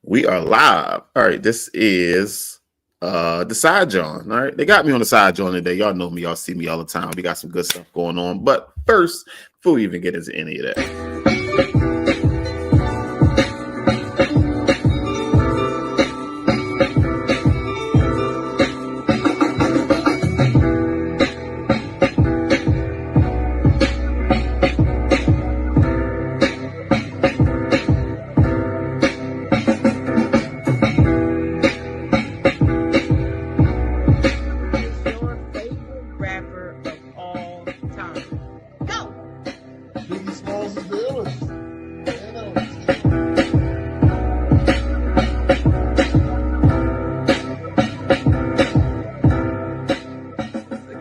We are live. All right, this is the side John. All right, they got me on the side John today. Y'all know me, y'all see me all the time. We got some good stuff going on. But first, before we even get into any of that, Your favorite rapper of all time. Go! Biggie Smalls is the illest.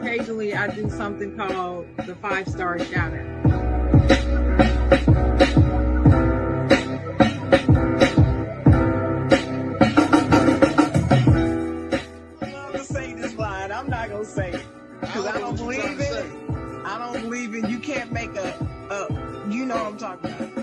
Occasionally I do something called the 5-star shout out. I love to say this line. I'm not gonna say it because I don't believe in it. I don't believe in you can't make a you know what I'm talking about.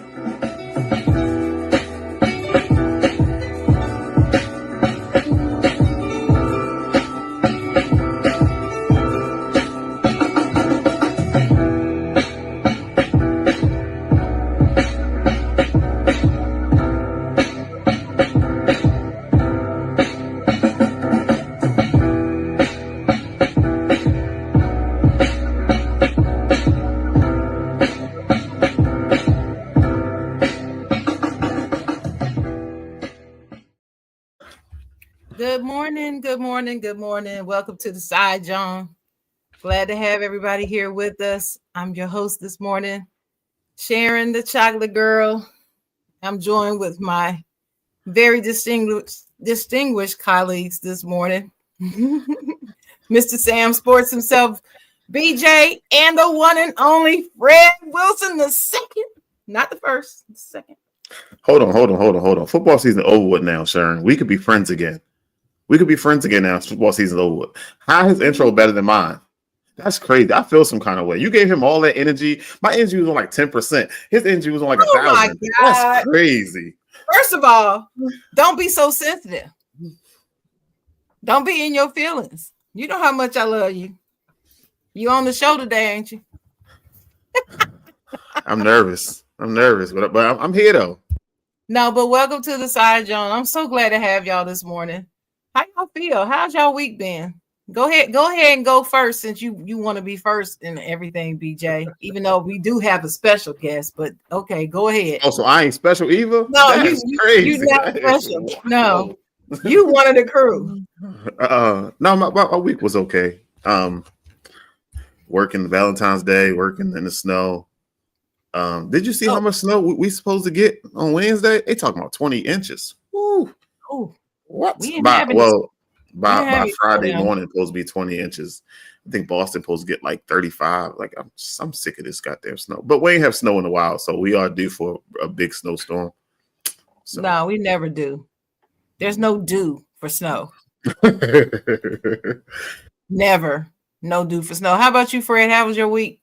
Good morning, good morning, good morning. Welcome to the side, John. Glad to have everybody here with us. I'm your host this morning, Sharon the Chocolate Girl. I'm joined with my very distinguished colleagues this morning. Mr. Sam Sports himself, BJ, and the one and only Fred Wilson the second. Not the first, the second. hold on. Football season over with now, Sharon. We could be friends again. We could be friends again now. Football season's over with. How his intro better than mine? That's crazy. I feel some kind of way. You gave him all that energy. My energy was on like 10%. His energy was on like 1,000. my God. That's crazy. First of all, don't be so sensitive. Don't be in your feelings. You know how much I love you. You on the show today, ain't you? I'm nervous, but I'm here though. No, but welcome to the side, John. I'm so glad to have y'all this morning. How y'all feel? How's y'all week been? Go ahead and go first since you want to be first in everything, BJ. Even though we do have a special guest, but okay, go ahead. Oh, so I ain't special either? No, That's crazy. you not special. No, you one of the crew. No, my week was okay. Working Valentine's Day, working in the snow. Did you see how much snow we supposed to get on Wednesday? They talking about 20 inches. Woo. Oh, What? We By have Friday it. morning, supposed to be 20 inches. I think Boston supposed to get like 35. Like I'm sick of this goddamn snow. But we ain't have snow in a while, so we are due for a big snowstorm. So. No, we never do. There's no dew for snow. Never. No dew for snow. How about you, Fred? How was your week?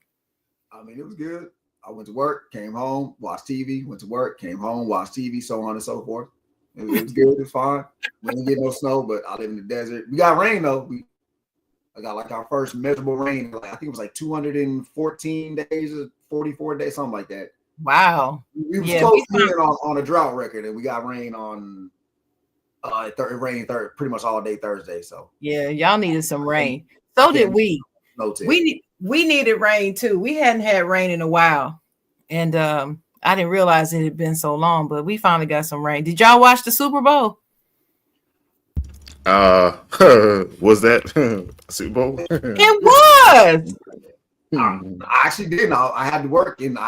I mean, it was good. I went to work, came home, watched TV, went to work, came home, watched TV, so on and so forth. It was good. It was fine. We didn't get no snow, but I live in the desert. We got rain, though. I got like our first measurable rain. Like, I think it was like 214 days or 44 days, something like that. Wow. We was close to being on a drought record, and we got rain on pretty much all day Thursday. So yeah, y'all needed some rain. So did we. No tip. We needed rain too. We hadn't had rain in a while, and I didn't realize it had been so long. But we finally got some rain. Did y'all watch the Super Bowl? Was that Super Bowl? It was. I actually didn't. I had to work, and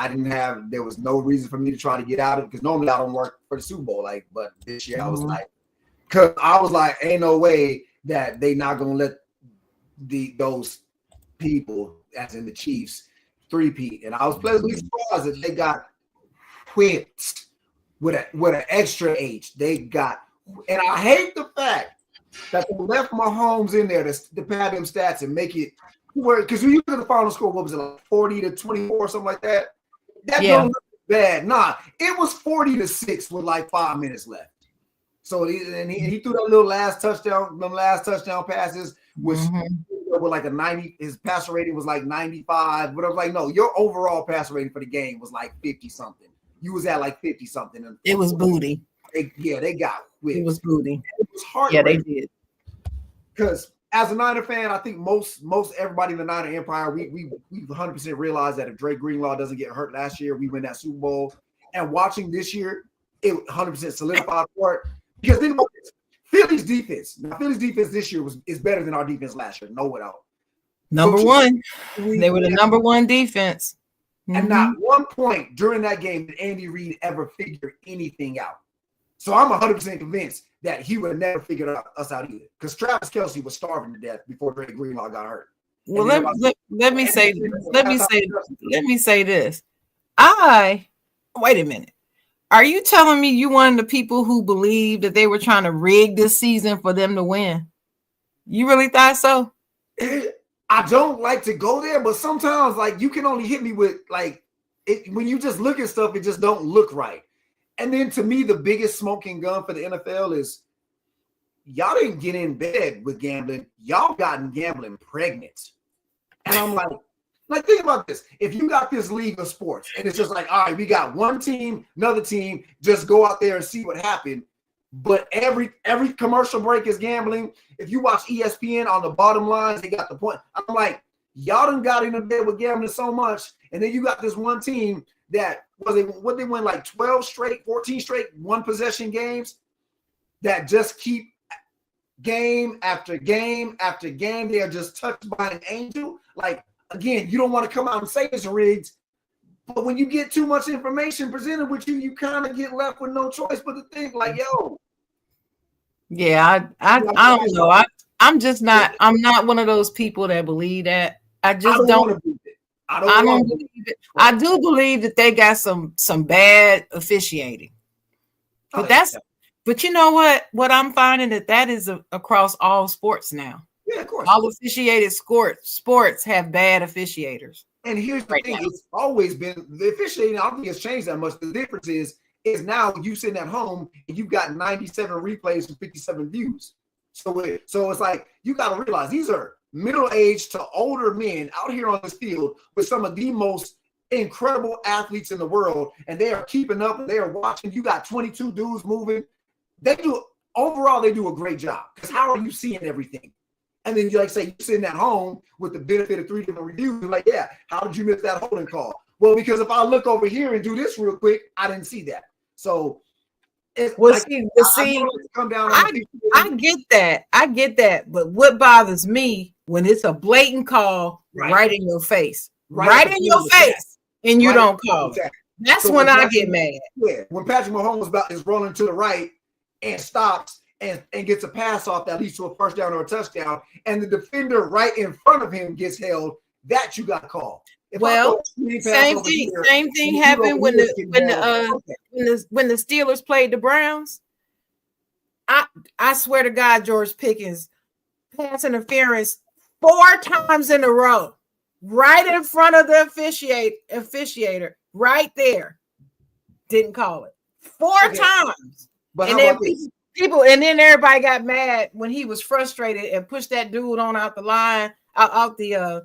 there was no reason for me to try to get out of it because normally I don't work for the Super Bowl. But this year I was like, ain't no way that they not gonna let those people, as in the Chiefs, three-peat. And I was pleasantly surprised that they got whipped with an extra H. They got, and I hate the fact that they left Mahomes in there to pad them stats and make it where, because we look at the final score, what was it, like 40-24 or something like that? That don't look bad. Nah, it was 40-6 with like 5 minutes left. So he threw that little last touchdown, them last touchdown passes, which were like a 90. His passer rating was like 95. But I was like, no, your overall passer rating for the game was like 50 something. You was at like 50 something. It was booty. They got whipped. It was booty. It was hard. Yeah, they did. Because as a Niner fan, I think most everybody in the Niner Empire, we 100% realize that if Drake Greenlaw doesn't get hurt last year, we win that Super Bowl. And watching this year, it 100% solidified for it. Because then Philly's defense this year is better than our defense last year. No doubt. Number one. They were the number one defense. And not one point during that game did Andy Reid ever figure anything out. So I'm 100% convinced that he would have never figured us out either. Because Travis Kelce was starving to death before Drake Greenlaw got hurt. Well, let me say this. Wait a minute. Are you telling me you one of the people who believed that they were trying to rig this season for them to win? You really thought so? I don't like to go there, but sometimes like you can only hit me with like it when you just look at stuff, it just don't look right. And then to me, the biggest smoking gun for the NFL is y'all didn't get in bed with gambling. Y'all gotten gambling pregnant. And I'm like, think about this. If you got this league of sports and it's just like, all right, we got one team, another team, just go out there and see what happened. But every commercial break is gambling. If you watch ESPN on the bottom lines, they got the point. I'm like, y'all done got in bed with gambling so much. And then you got this one team that they win like 12 straight, 14 straight one possession games that just keep game after game after game. They are just touched by an angel. Like, again, you don't want to come out and say it's rigged, but when you get too much information presented with you, you kind of get left with no choice but to think like, yo. Yeah, I don't know. I'm just not. I'm not one of those people that believe that. I just don't. I don't believe it. I do believe that they got some bad officiating, but you know what? What I'm finding that is across all sports now. Yeah, of course. All officiated sports have bad officiators. And here's the thing: it's always been the officiating. I don't think it's changed that much. The difference is now you sitting at home and you've got 97 replays and 57 views. So it's like you got to realize these are middle-aged to older men out here on this field with some of the most incredible athletes in the world, and they are keeping up and they are watching. You got 22 dudes moving. They do a great job. Because how are you seeing everything? And then you you're sitting at home with the benefit of 3 different reviews. You're like, yeah, how did you miss that holding call? Well, because if I look over here and do this real quick, I didn't see that. So I get that. But what bothers me when it's a blatant call right in your face, right in your face, and you don't call it. That's when I get mad. Yeah, when Patrick Mahomes is rolling to the right and stops and gets a pass off that leads to a first down or a touchdown, and the defender right in front of him gets held, that you got called. Same thing happened when the Steelers played the Browns. I swear to God, George Pickens pass interference 4 times in a row, right in front of the officiator, right there. Didn't call it 4 times. But and then everybody got mad when he was frustrated and pushed that dude on out the line, out the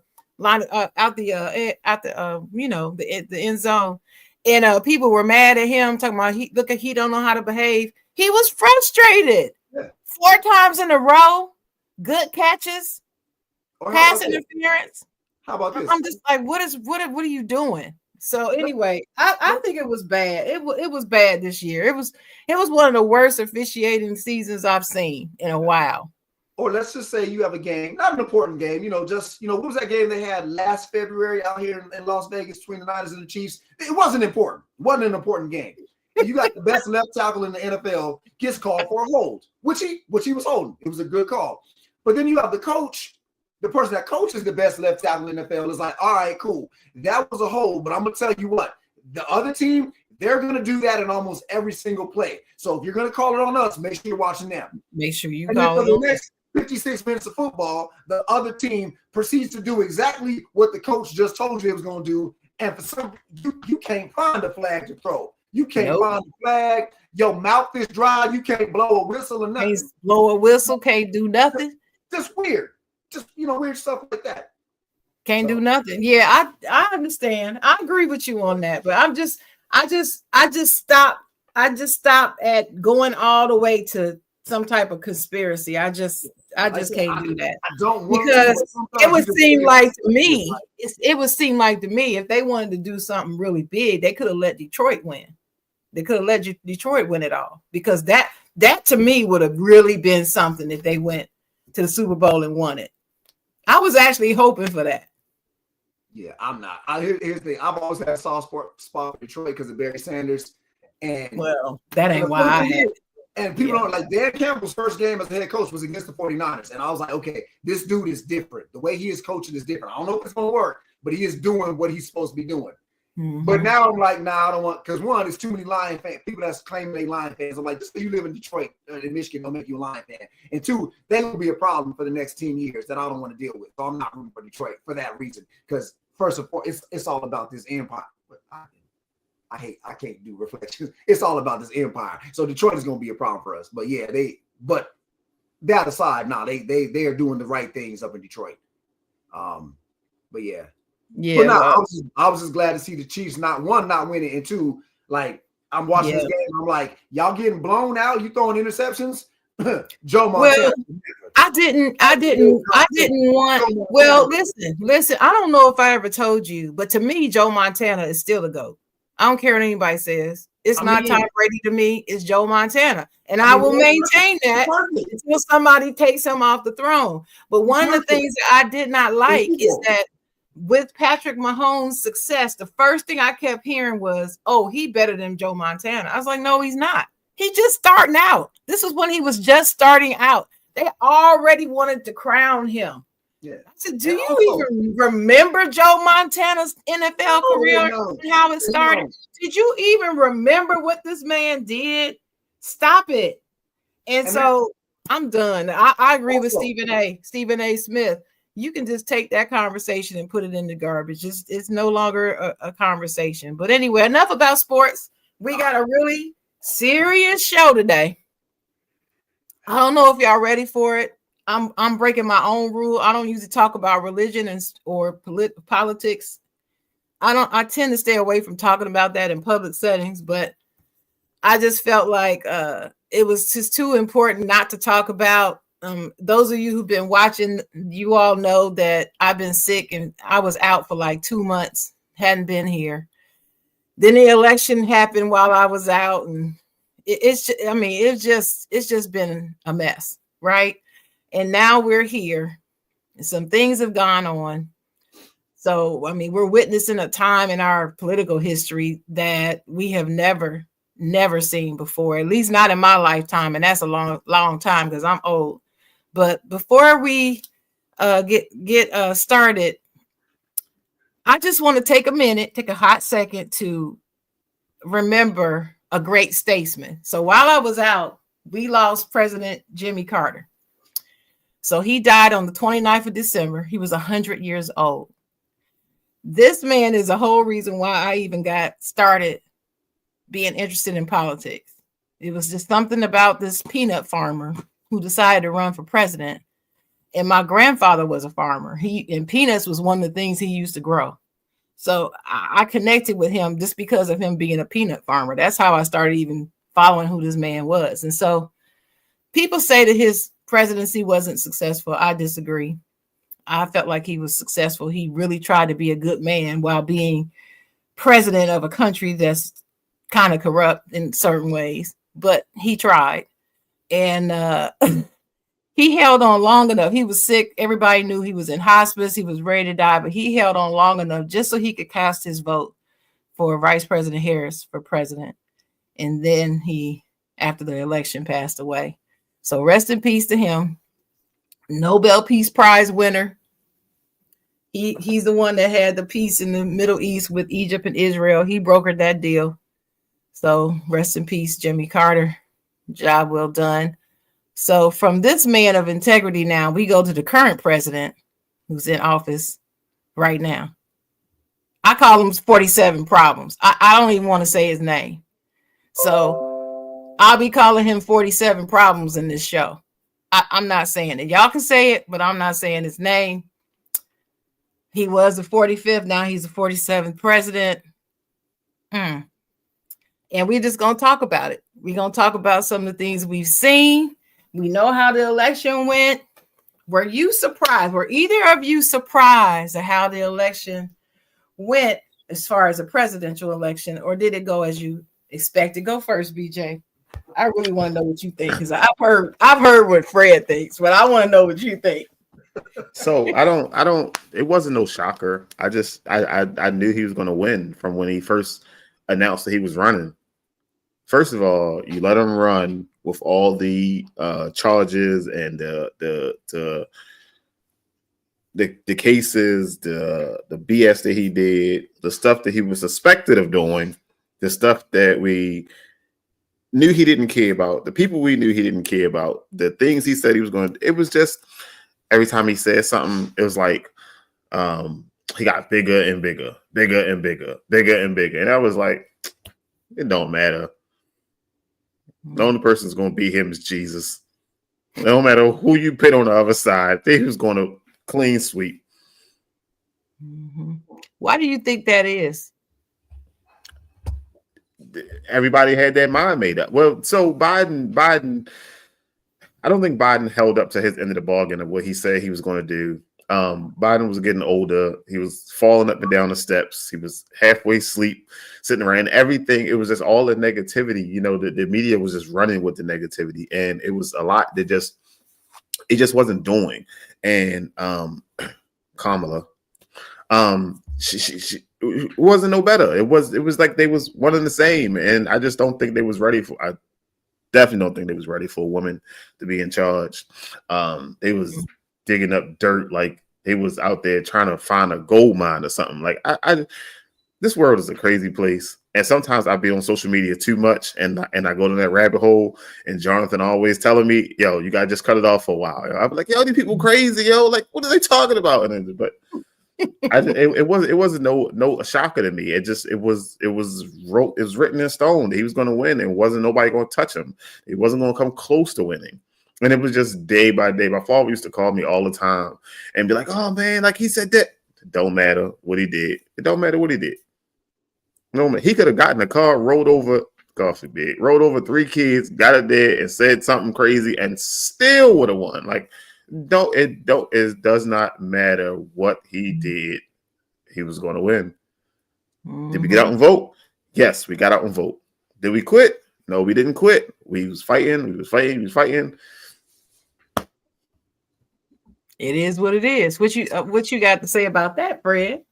end zone, and people were mad at him, talking about he don't know how to behave. He was frustrated. 4 times in a row, good catches, pass interference. How about this? I'm just like, what are you doing? So anyway, I think it was bad. It was bad this year. It was one of the worst officiating seasons I've seen in a while. Or let's just say you have a game, not an important game, what was that game they had last February out here in Las Vegas between the Niners and the Chiefs? It wasn't important. It wasn't an important game. And you got the best left tackle in the NFL gets called for a hold, which he was holding. It was a good call. But then you have the coach, the person that coaches the best left tackle in the NFL is like, all right, cool. That was a hold, but I'm going to tell you what, the other team, they're going to do that in almost every single play. So if you're going to call it on us, make sure you're watching them. Make sure you call it. For the next 56 minutes of football, the other team proceeds to do exactly what the coach just told you it was going to do. And for some, you can't find a flag to throw You can't find the flag. Your mouth is dry. You can't blow a whistle or nothing. Can't blow a whistle. Can't do nothing. Just weird. Just weird stuff like that. Can't do nothing. Yeah, I understand. I agree with you on that. But I just stopped at going all the way to some type of conspiracy. I just can't do that. I don't want because it would seem like to me, it would seem like to me if they wanted to do something really big, they could have let Detroit win. They could have let Detroit win it all, because that to me would have really been something if they went to the Super Bowl and won it. I was actually hoping for that. Yeah, I'm not. Here's the thing. I've always had a soft spot for Detroit because of Barry Sanders. And well, that ain't why I had it. And people don't like Dan Campbell's first game as a head coach was against the 49ers. And I was like, okay, this dude is different. The way he is coaching is different. I don't know if it's going to work, but he is doing what he's supposed to be doing. Mm-hmm. But now I'm like, nah, I don't want, because one, it's too many Lion fans, people that's claiming they Lion fans. I'm like, just because you live in Detroit, in Michigan, don't make you a Lion fan. And two, that will be a problem for the next 10 years that I don't want to deal with. So I'm not rooting for Detroit for that reason. Because first of all, it's all about this empire. But I can't do reflections. It's all about this empire. So Detroit is going to be a problem for us. But yeah, that aside, they are doing the right things up in Detroit. But yeah. Yeah, but no, I was just glad to see the Chiefs not winning, and two, like I'm watching this game, I'm like, y'all getting blown out, you throwing interceptions. Joe Montana. Well, I didn't want. Well, listen. I don't know if I ever told you, but to me, Joe Montana is still a GOAT. I don't care what anybody says. It's not Tom Brady to me. It's Joe Montana, and I will maintain that until somebody takes him off the throne. But one of the things that I did not like is that, with Patrick Mahomes' success, the first thing I kept hearing was, oh, he better than Joe Montana. I was like, no, he's not. He's just starting out. This was when he was just starting out. They already wanted to crown him. Yeah. I said, do you even remember Joe Montana's NFL career and how it started? Did you even remember what this man did? Stop it. And so I'm done. I agree with Stephen A. Smith. You can just take that conversation and put it in the garbage. It's no longer a conversation. But anyway, enough about sports. We got a really serious show today. I don't know if y'all ready for it. I'm breaking my own rule. I don't usually talk about religion or politics. I tend to stay away from talking about that in public settings, but I just felt like it was just too important not to talk about. Those of you who've been watching, you all know that I've been sick and I was out for like 2 months, hadn't been here. Then the election happened while I was out, and it's just been a mess, right? And now we're here, and some things have gone on. So, we're witnessing a time in our political history that we have never seen before, at least not in my lifetime, and that's a long time because I'm old. But before we get started, I just want to take a hot second to remember a great statesman. So while I was out, we lost President Jimmy Carter. So he died on the 29th of December. He was 100 years old. This man is the whole reason why I even got started being interested in politics. It was just something about this peanut farmer who decided to run for president. And my grandfather was a farmer. And peanuts was one of the things he used to grow. So I connected with him just because of him being a peanut farmer. That's how I started even following who this man was. And so people say that his presidency wasn't successful. I disagree. I felt like he was successful. He really tried to be a good man while being president of a country that's kind of corrupt in certain ways, but he tried. And he held on long enough. He was sick. Everybody knew he was in hospice. He was ready to die, but he held on long enough just so he could cast his vote for Vice President Harris for president. And then he, after the election, passed away. So rest in peace to him. Nobel Peace Prize winner. He's the one that had the peace in the Middle East with Egypt and Israel. He brokered that deal. So rest in peace, Jimmy Carter. Job well done. So from this man of integrity now, we go to the current president who's in office right now. I call him 47 Problems. I don't even want to say his name. So I'll be calling him 47 Problems in this show. I'm not saying it. Y'all can say it, but I'm not saying his name. He was the 45th. Now he's the 47th president. And we're just going to talk about it. We're going to talk about some of the things we've seen. We know how the election went. Were you surprised? Were either of you surprised at how the election went as far as a presidential election, or did it go as you expected? Go first, BJ. I really want to know what you think, because I've heard what Fred thinks, but I want to know what you think. So I don't. It wasn't no shocker. I knew he was going to win from when he first announced that he was running. First of all, you let him run with all the charges and the cases, the BS that he did, the stuff that he was suspected of doing, the stuff that we knew he didn't care about, the people we knew he didn't care about, the things he said he was going to. It was just every time he said something, it was like he got bigger and bigger, bigger and bigger, bigger and bigger. And I was like, it don't matter. The only person that's going to beat him is Jesus. No matter who you put on the other side, he was going to clean sweep. Mm-hmm. Why do you think that is? Everybody had their mind made up. Well, so Biden, I don't think Biden held up to his end of the bargain of what he said he was going to do. Biden was getting older. He was falling up and down the steps. He was halfway asleep, sitting around. Everything, it was just all the negativity. You know, the media was just running with the negativity, and it was a lot that it just wasn't doing. And Kamala, she it wasn't no better. It was like they was one and the same, and I just don't think they was ready for. I definitely don't think they was ready for a woman to be in charge. They was digging up dirt like they was out there trying to find a gold mine or something. Like I this world is a crazy place, and sometimes I be on social media too much, and I go to that rabbit hole. And Jonathan always telling me, "Yo, you gotta just cut it off for a while." I'm like, "Yo, these people crazy, yo! Like, what are they talking about?" But it wasn't no shocker to me. It was written in stone that he was going to win, and wasn't nobody going to touch him. He wasn't going to come close to winning. And it was just day by day. My father used to call me all the time and be like, "Oh man, like he said that." It don't matter what he did. It don't matter what he did. No man, he could have gotten a car, rolled over 3 kids, got it there, and said something crazy, and still would have won. Like, it does not matter what he did. He was going to win. Mm-hmm. Did we get out and vote? Yes, we got out and vote. Did we quit? No, we didn't quit. We was fighting. It is what it is. What you got to say about that, Fred?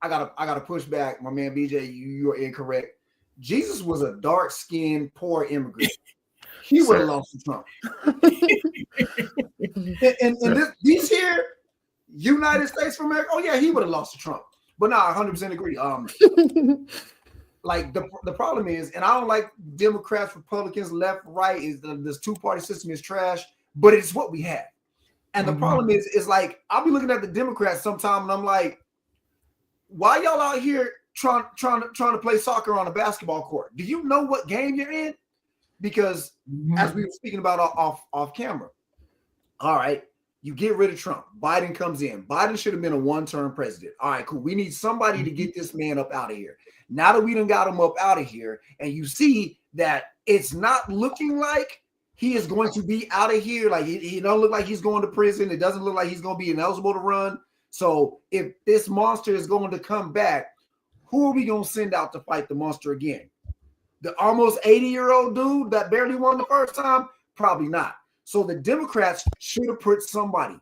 I gotta push back, my man BJ. You're incorrect. Jesus was a dark-skinned, poor immigrant. He would have lost to Trump. and these here, United States of America. Oh yeah, he would have lost to Trump. But no, I 100% agree. Like the problem is, and I don't like Democrats, Republicans, left, right. Is this two-party system is trash, but it's what we have. And the problem is like I'll be looking at the Democrats sometime, and I'm like, why y'all out here trying to play soccer on a basketball court? Do you know what game you're in? Because as we were speaking about off camera, all right, you get rid of Trump. Biden comes in. Biden should have been a one-term president. All right, cool. We need somebody to get this man up out of here. Now that we done got him up out of here, and you see that it's not looking like he is going to be out of here. Like he don't look like he's going to prison. It doesn't look like he's going to be ineligible to run. So if this monster is going to come back, who are we going to send out to fight the monster again? The almost 80-year-old dude that barely won the first time? Probably not. So the Democrats should have put somebody.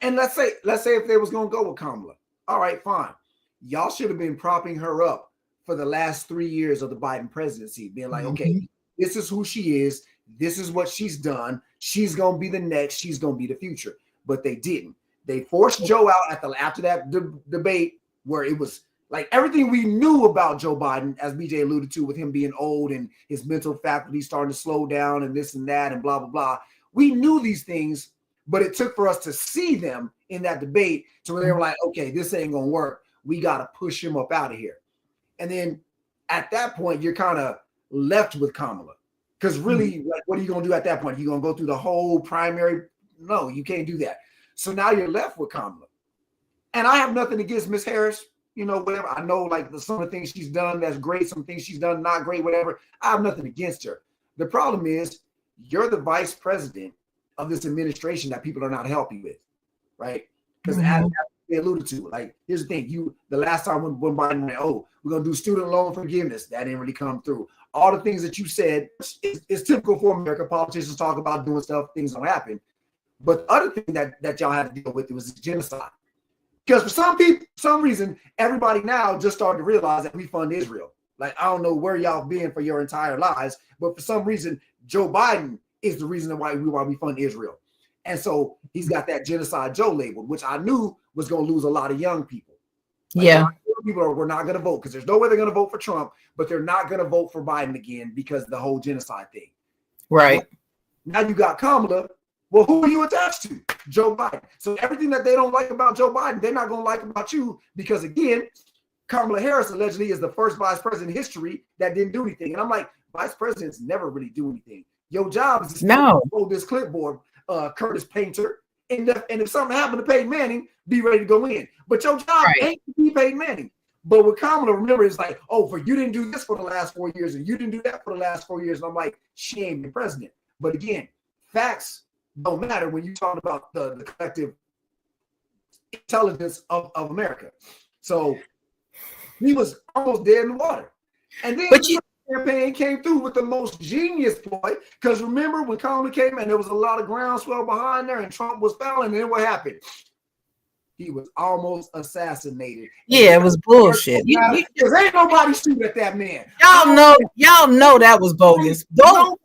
And let's say if they was going to go with Kamala. All right, fine. Y'all should have been propping her up for the last 3 years of the Biden presidency, being like, okay, this is who she is. This is what she's done. She's going to be the next. She's going to be the future. But they didn't. They forced Joe out after that debate where it was like everything we knew about Joe Biden, as BJ alluded to, with him being old and his mental faculty starting to slow down and this and that and blah, blah, blah. We knew these things, but it took for us to see them in that debate to where they were like, okay, this ain't going to work. We got to push him up out of here. And then at that point, you're kind of left with Kamala. Because really, like, what are you going to do at that point? You're going to go through the whole primary? No, you can't do that. So now you're left with Kamala. And I have nothing against Miss Harris. You know, whatever. I know, like, some of the things she's done that's great, some things she's done not great, whatever. I have nothing against her. The problem is you're the vice president of this administration that people are not helping with, right? Because as they alluded to, like, here's the thing. The last time when Biden went, oh, we're going to do student loan forgiveness, that didn't really come through. All the things that you said is typical for America. Politicians talk about doing stuff, things don't happen. But the other thing that y'all had to deal with was genocide. Because for some reason, everybody now just started to realize that we fund Israel. Like, I don't know where y'all been for your entire lives, but for some reason, Joe Biden is the reason why we fund Israel. And so he's got that Genocide Joe label, which I knew was going to lose a lot of young people. Like, yeah. People were not going to vote because there's no way they're going to vote for Trump, but they're not going to vote for Biden again because of the whole genocide thing. Right. Now you got Kamala. Well, who are you attached to? Joe Biden. So everything that they don't like about Joe Biden, they're not going to like about you because, again, Kamala Harris allegedly is the first vice president in history that didn't do anything. And I'm like, vice presidents never really do anything. Your job is to hold this clipboard, Curtis Painter, and if something happened to Peyton Manning, be ready to go in. But your job ain't to be Peyton Manning. But with Kamala, remember, it's like, oh, you didn't do this for the last 4 years, and you didn't do that for the last 4 years. And I'm like, she ain't been president. But again, facts don't matter when you talk about the collective intelligence of America. So he was almost dead in the water. And then the campaign came through with the most genius ploy. Because remember when Kamala came and there was a lot of groundswell behind there and Trump was fouling, and then what happened? He was almost assassinated. Yeah, it was bullshit. Because ain't nobody shoot at that man. Y'all know that was bogus. Both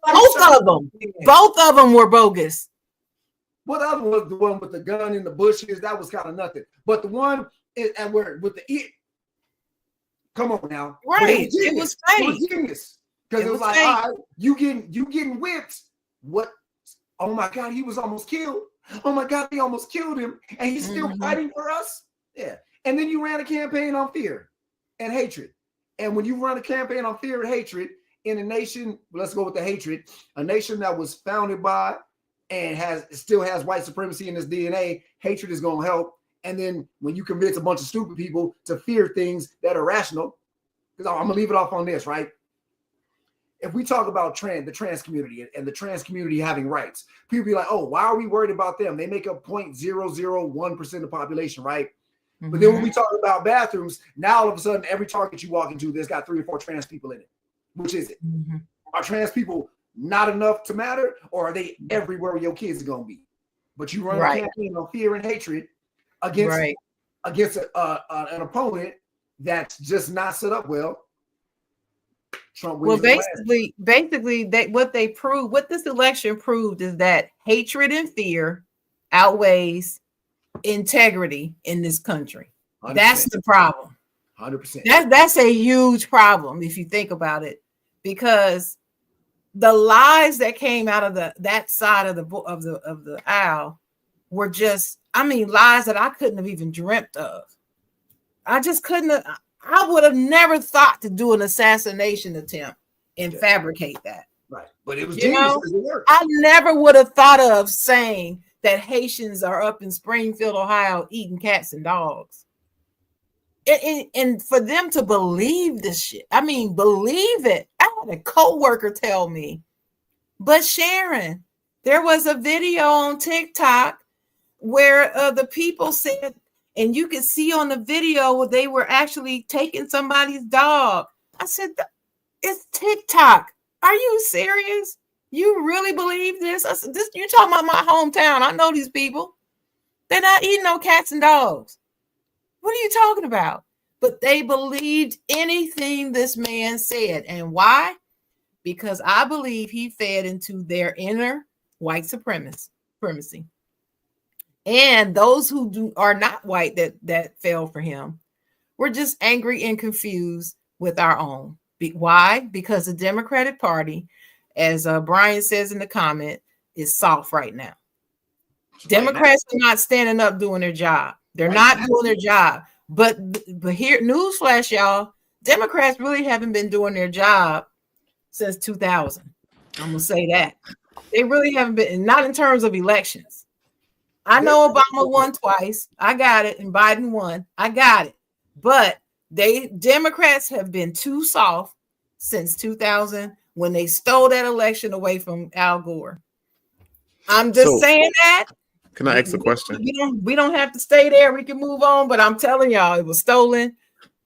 of them were bogus. What other was the one with the gun in the bushes? That was kind of nothing. But the one and where with the it. Come on now, right? It was fake. It was genius because it was like, all right, you getting whipped. What? Oh my God, he was almost killed. Oh my God, they almost killed him, and he's still fighting for us. Yeah. And then you ran a campaign on fear and hatred. And when you run a campaign on fear and hatred in a nation, let's go with the hatred, a nation that was founded by and still has white supremacy in its DNA, hatred is going to help. And then when you convince a bunch of stupid people to fear things that are rational, because I'm going to leave it off on this, right? If we talk about the trans community and the trans community having rights, people be like, oh, why are we worried about them? They make up 0.001% of the population, right? But then when we talk about bathrooms, now all of a sudden, every Target you walk into, there's got 3 or 4 trans people in it. Which is it? Are trans people not enough to matter, or are they everywhere your kids are going to be? But you run a campaign on fear and hatred against an opponent that's just not set up well. Trump wins. Well, basically, what this election proved is that hatred and fear outweighs integrity in this country. 100%. That's the problem. 100%. That's a huge problem if you think about it, because the lies that came out of that side of the aisle were just, lies that I couldn't have even dreamt of. I just couldn't have. I would have never thought to do an assassination attempt and fabricate that. Right. But it was genius. I never would have thought of saying that Haitians are up in Springfield, Ohio, eating cats and dogs. And for them to believe this shit, believe it. I had a coworker tell me, but Sharon, there was a video on TikTok where the people said, and you could see on the video where they were actually taking somebody's dog. I said, it's TikTok. Are you serious? You really believe this? I said, you're talking about my hometown. I know these people. They're not eating no cats and dogs. What are you talking about? But they believed anything this man said. And why? Because I believe he fed into their inner white supremacy. And those who are not white that fell for him were just angry and confused with our own. Why? Because the Democratic Party, as Brian says in the comment, is soft right now. Democrats are not standing up doing their job. They're not doing their job. But here, newsflash, y'all, Democrats really haven't been doing their job since 2000. I'm gonna say that they really haven't been, not in terms of elections. I know Obama won twice. I got it, and Biden won. I got it, but Democrats have been too soft since 2000 when they stole that election away from Al Gore. I'm just saying that. Can I ask a question? We don't have to stay there. We can move on, but I'm telling y'all, it was stolen,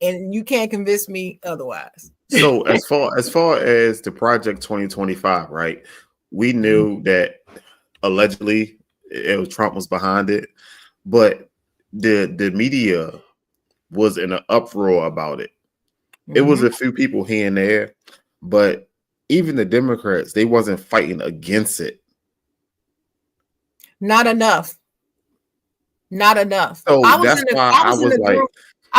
and you can't convince me otherwise. So as far as the Project 2025, right? We knew that allegedly Trump was behind it, but the media was in an uproar about it. It was a few people here and there, but even the Democrats, they wasn't fighting against it. Not enough. So I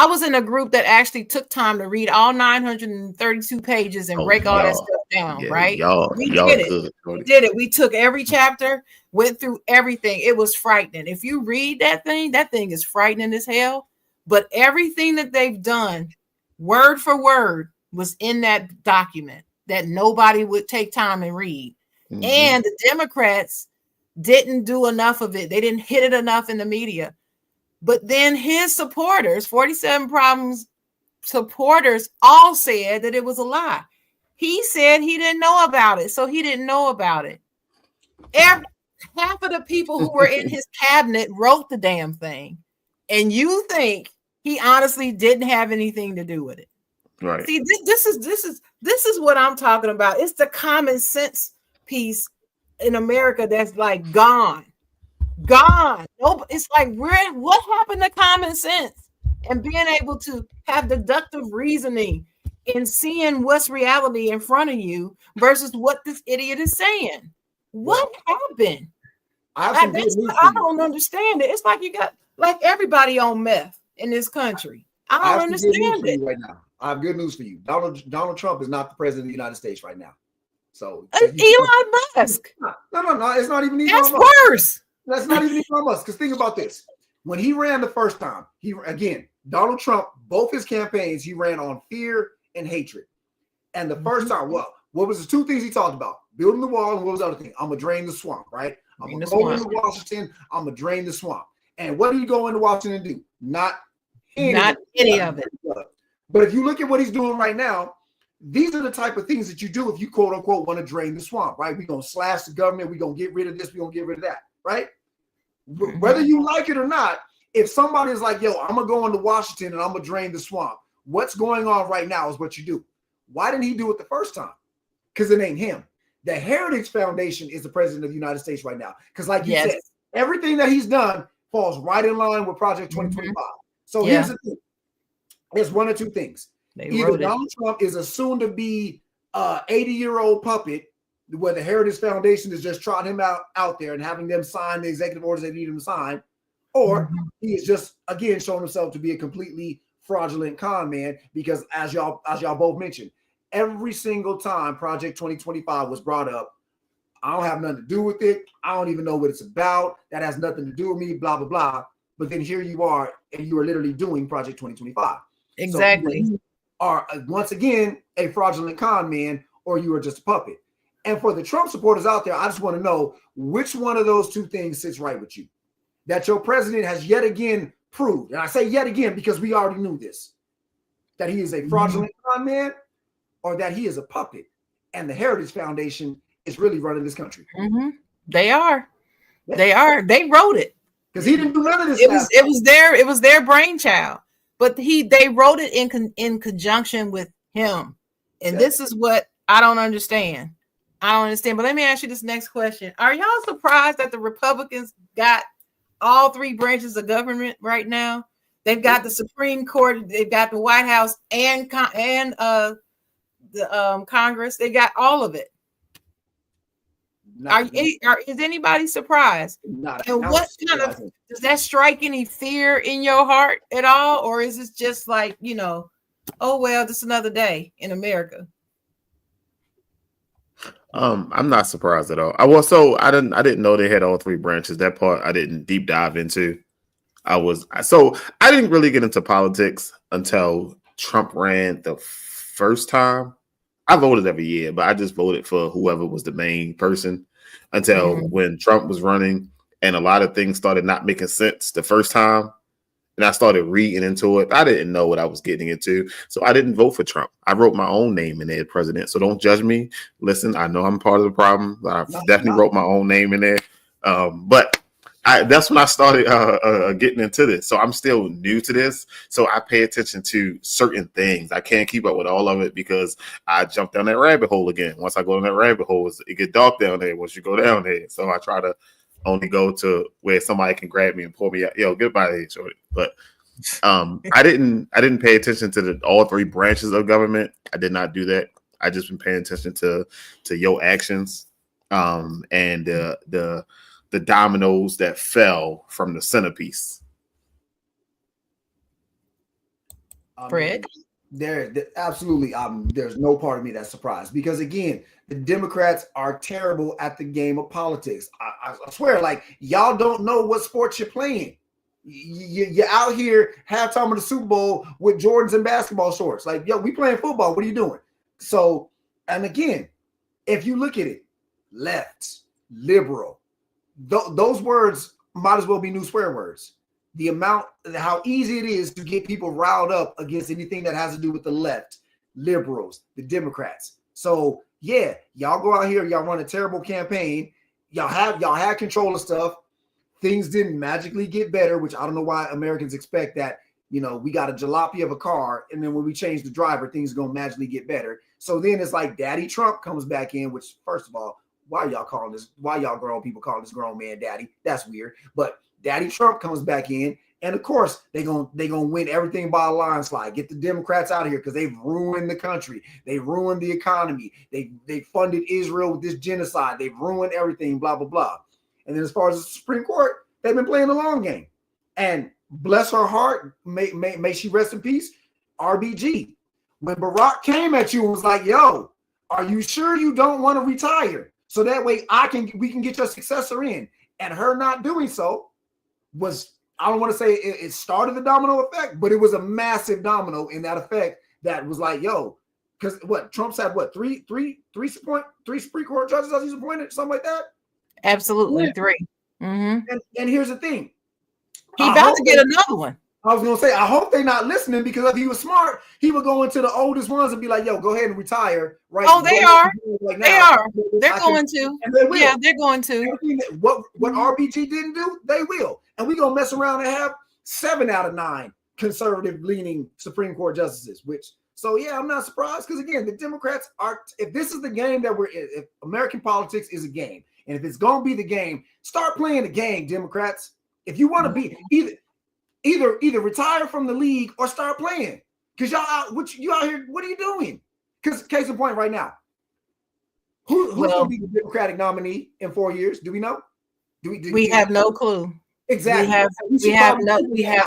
was in a group that actually took time to read all 932 pages and break all that stuff down, right? We did it. We took every chapter, went through everything. It was frightening. If you read that thing is frightening as hell. But everything that they've done, word for word, was in that document that nobody would take time and read. And the Democrats didn't do enough of it. They didn't hit it enough in the media. But then his supporters, 47 Problems supporters, all said that it was a lie. He said he didn't know about it, so he didn't know about it. Half of the people who were in his cabinet wrote the damn thing. And you think he honestly didn't have anything to do with it. Right. See, this is what I'm talking about. It's the common sense piece in America that's like gone. No, it's like what happened to common sense and being able to have deductive reasoning and seeing what's reality in front of you versus what this idiot is saying. What happened? I don't understand it. It's like you got like everybody on meth in this country. I don't understand it right now. I have good news for you. Donald Trump is not the president of the United States right now. So Elon Musk. No. It's not even Elon That's Musk. worse. That's not even Elon Musk. Because think about this. When he ran the first time, Donald Trump, both his campaigns, he ran on fear and hatred. And the first time, what was the two things he talked about? Building the wall, and what was the other thing? I'm gonna drain the swamp, right? I'm gonna go into Washington. I'm gonna drain the swamp. And what did he go into Washington and do? Not any of it. But if you look at what he's doing right now, these are the type of things that you do if you quote unquote want to drain the swamp, right? We're gonna slash the government, we're gonna get rid of this, we're gonna get rid of that, right? Whether you like it or not, if somebody is like, yo, I'm gonna go into Washington and I'm gonna drain the swamp, what's going on right now is what you do. Why didn't he do it the first time? Because it ain't him. The Heritage Foundation is the president of the United States right now. Because like you said, everything that he's done falls right in line with Project 2025. So here's the thing. There's one or two things. Either Donald Trump is a soon-to-be 80-year-old puppet where the Heritage Foundation is just trotting him out there and having them sign the executive orders they need him to sign, or he is just, again, showing himself to be a completely fraudulent con man because as y'all both mentioned, every single time Project 2025 was brought up, I don't have nothing to do with it. I don't even know what it's about. That has nothing to do with me, blah, blah, blah. But then here you are, and you are literally doing Project 2025. Exactly. So you are, once again, a fraudulent con man, or you are just a puppet. And for the Trump supporters out there, I just want to know which one of those two things sits right with you. That your president has yet again proved, and I say yet again because we already knew this, that he is a fraudulent con man, or that he is a puppet, and the Heritage Foundation is really running this country. They are. They are. They wrote it because he didn't do none of this. It was their brainchild, but they wrote it in conjunction with him. And this is what I don't understand. But let me ask you this next question: are y'all surprised that the Republicans got all three branches of government right now? They've got the Supreme Court, they've got the White House, and the Congress. They got all of it. Is anybody surprised? And what kind of does that strike any fear in your heart at all, or is it just like, oh well, just another day in America? I'm not surprised at all. I didn't know they had all three branches. That part I didn't deep dive into. I didn't really get into politics until Trump ran the first time, I voted every year, but I just voted for whoever was the main person until when Trump was running and a lot of things started not making sense the first time. And I started reading into it. I didn't know what I was getting into. So I didn't vote for Trump. I wrote my own name in there, president. So don't judge me. Listen, I know I'm part of the problem. I definitely wrote my own name in there. But that's when I started getting into this. So I'm still new to this. So I pay attention to certain things. I can't keep up with all of it because I jump down that rabbit hole again. Once I go in that rabbit hole, it get dark down there once you go down there. So I try to only go to where somebody can grab me and pull me out. Yo, goodbye, here, shorty. But I didn't pay attention to all three branches of government. I did not do that. I just been paying attention to your actions and the dominoes that fell from the centerpiece. Fred? There absolutely there's no part of me that's surprised because again, the Democrats are terrible at the game of politics. I swear, like y'all don't know what sports you're playing. You're out here halftime of the Super Bowl with Jordans and basketball shorts. Like, yo, we playing football. What are you doing? So, and again, if you look at it, left, liberal, those words might as well be new swear words. The amount, how easy it is to get people riled up against anything that has to do with the left, liberals, the Democrats. So yeah, y'all go out here, y'all run a terrible campaign. Y'all had control of stuff. Things didn't magically get better, which I don't know why Americans expect that. You know, we got a jalopy of a car, and then when we change the driver, things are gonna magically get better. So then it's like Daddy Trump comes back in, which first of all, why y'all grown people calling this grown man daddy? That's weird. But Daddy Trump comes back in, and of course they gonna win everything by a landslide. Get the Democrats out of here because they've ruined the country. They ruined the economy. They funded Israel with this genocide. They've ruined everything. Blah blah blah. And then as far as the Supreme Court, they've been playing the long game. And bless her heart, may she rest in peace. RBG, when Barack came at you and was like, "Yo, are you sure you don't want to retire? So that way we can get your successor in." And her not doing so was, I don't want to say it started the domino effect, but it was a massive domino in that effect that was like, yo, because what Trump's had three Supreme Court judges that he's appointed, something like that. Absolutely, 3. And here's the thing, he about to get another one. I was gonna say, I hope they're not listening because if he was smart, he would go into the oldest ones and be like, "Yo, go ahead and retire." Right? Oh, they are. Right they now. are. They're going to. And they will. Yeah, they're going to. What RBG didn't do, they will. And we're gonna mess around and have 7 out of 9 conservative-leaning Supreme Court justices. So yeah, I'm not surprised because again, the Democrats are. If this is the game that we're in, if American politics is a game, and if it's gonna be the game, start playing the game, Democrats. If you want to be either retire from the league or start playing, because y'all out here, what are you doing? Because case in point right now, who's going to be the Democratic nominee in 4 years? Do we know? We have no clue. Exactly. We have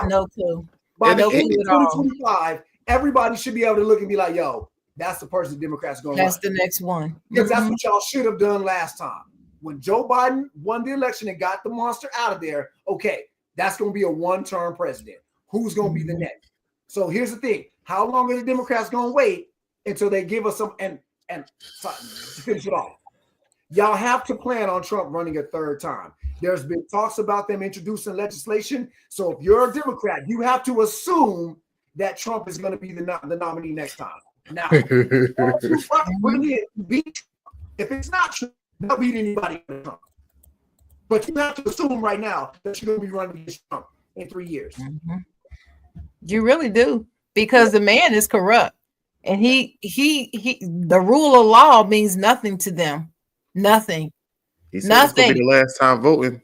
no clue. By the end of 2025, everybody should be able to look and be like, "Yo, that's the person the Democrats going to run." That's the next one. Because that's what y'all should have done last time. When Joe Biden won the election and got the monster out of there, okay, that's going to be a one-term president. Who's going to be the next? So here's the thing. How long are the Democrats going to wait until they give us some and to finish it off? Y'all have to plan on Trump running a third time. There's been talks about them introducing legislation. So if you're a Democrat, you have to assume that Trump is going to be the nominee next time. Now, if it's not true, they'll beat anybody but Trump. But you have to assume right now that you're going to be running against Trump in 3 years. You really do, because the man is corrupt, and he the rule of law means nothing to them. Nothing. He said it's gonna be the last time voting.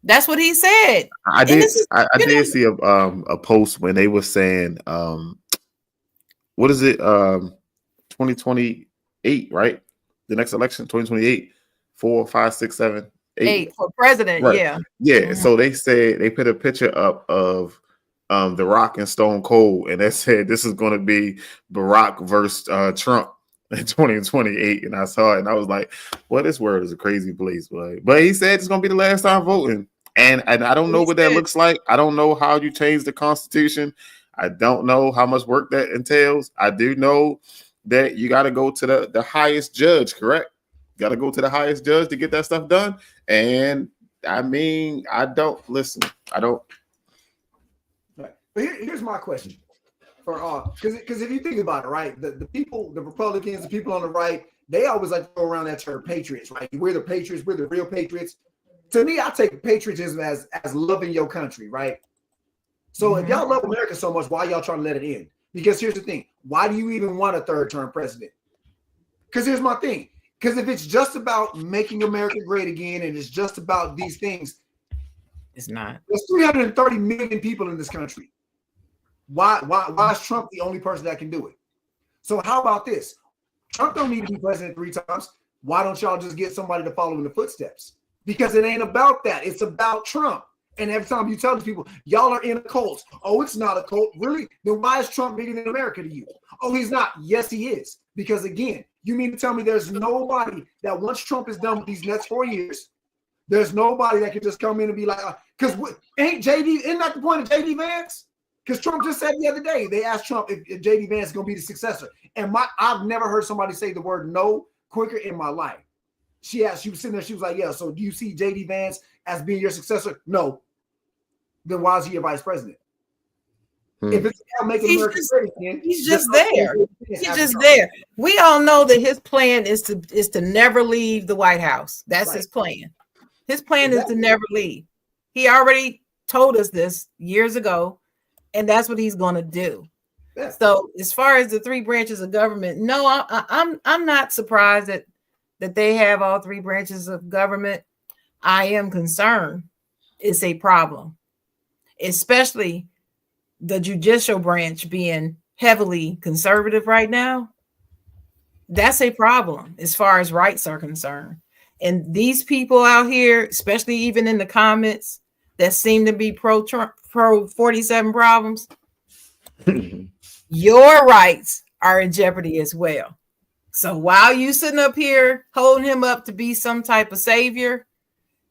That's what he said. I did see a post when they were saying, what is it? 2028, right? The next election, 2028, 4, 5, 6, 7, 8 for president. Right. Yeah. Mm-hmm. So they said they put a picture up of The Rock and Stone Cold, and they said this is going to be Barack versus Trump in 2028. And I saw it, and I was like, "Well, this world is a crazy place." But he said it's going to be the last time voting, and I don't know what that looks like. I don't know how you change the Constitution. I don't know how much work that entails. I do know that you got to go to the highest judge, correct? Got to go to the highest judge to get that stuff done. And I mean, I don't. Right. But here's my question for because if you think about it, right, the people, the Republicans, the people on the right, they always like to throw around that term patriots, right? We're the patriots, we're the real patriots. To me, I take patriotism as loving your country, right? So if y'all love America so much, why y'all trying to let it end? Because here's the thing: why do you even want a third-term president? Because here's my thing: because if it's just about making America great again, and it's just about these things, it's not. There's 330 million people in this country. Why is Trump the only person that can do it? So how about this? Trump don't need to be president 3 times. Why don't y'all just get somebody to follow in the footsteps? Because it ain't about that. It's about Trump. And every time you tell these people, y'all are in a cult. Oh, it's not a cult. Really? Then why is Trump bigger than America to you? Oh, he's not. Yes, he is. Because again, you mean to tell me there's nobody that once Trump is done with these next 4 years, there's nobody that can just come in and be like, because isn't that the point of JD Vance? Because Trump just said the other day, they asked Trump if JD Vance is going to be the successor. And I've never heard somebody say the word no quicker in my life. She was sitting there, she was like, yeah, so do you see JD Vance as being your successor? No. Then why is he your vice president? If it's about making America great again, he's just there. He's just there. We all know that his plan is to never leave the White House. That's his plan. His plan is to never leave. He already told us this years ago, and that's what he's going to do. Yeah. So, as far as the 3 branches of government, no, I'm not surprised that they have all 3 branches of government. I am concerned. It's a problem, especially the judicial branch being heavily conservative right now. That's a problem as far as rights are concerned. And these people out here, especially even in the comments that seem to be pro-Trump, pro-47 problems, your rights are in jeopardy as well. So while you sitting up here holding him up to be some type of savior,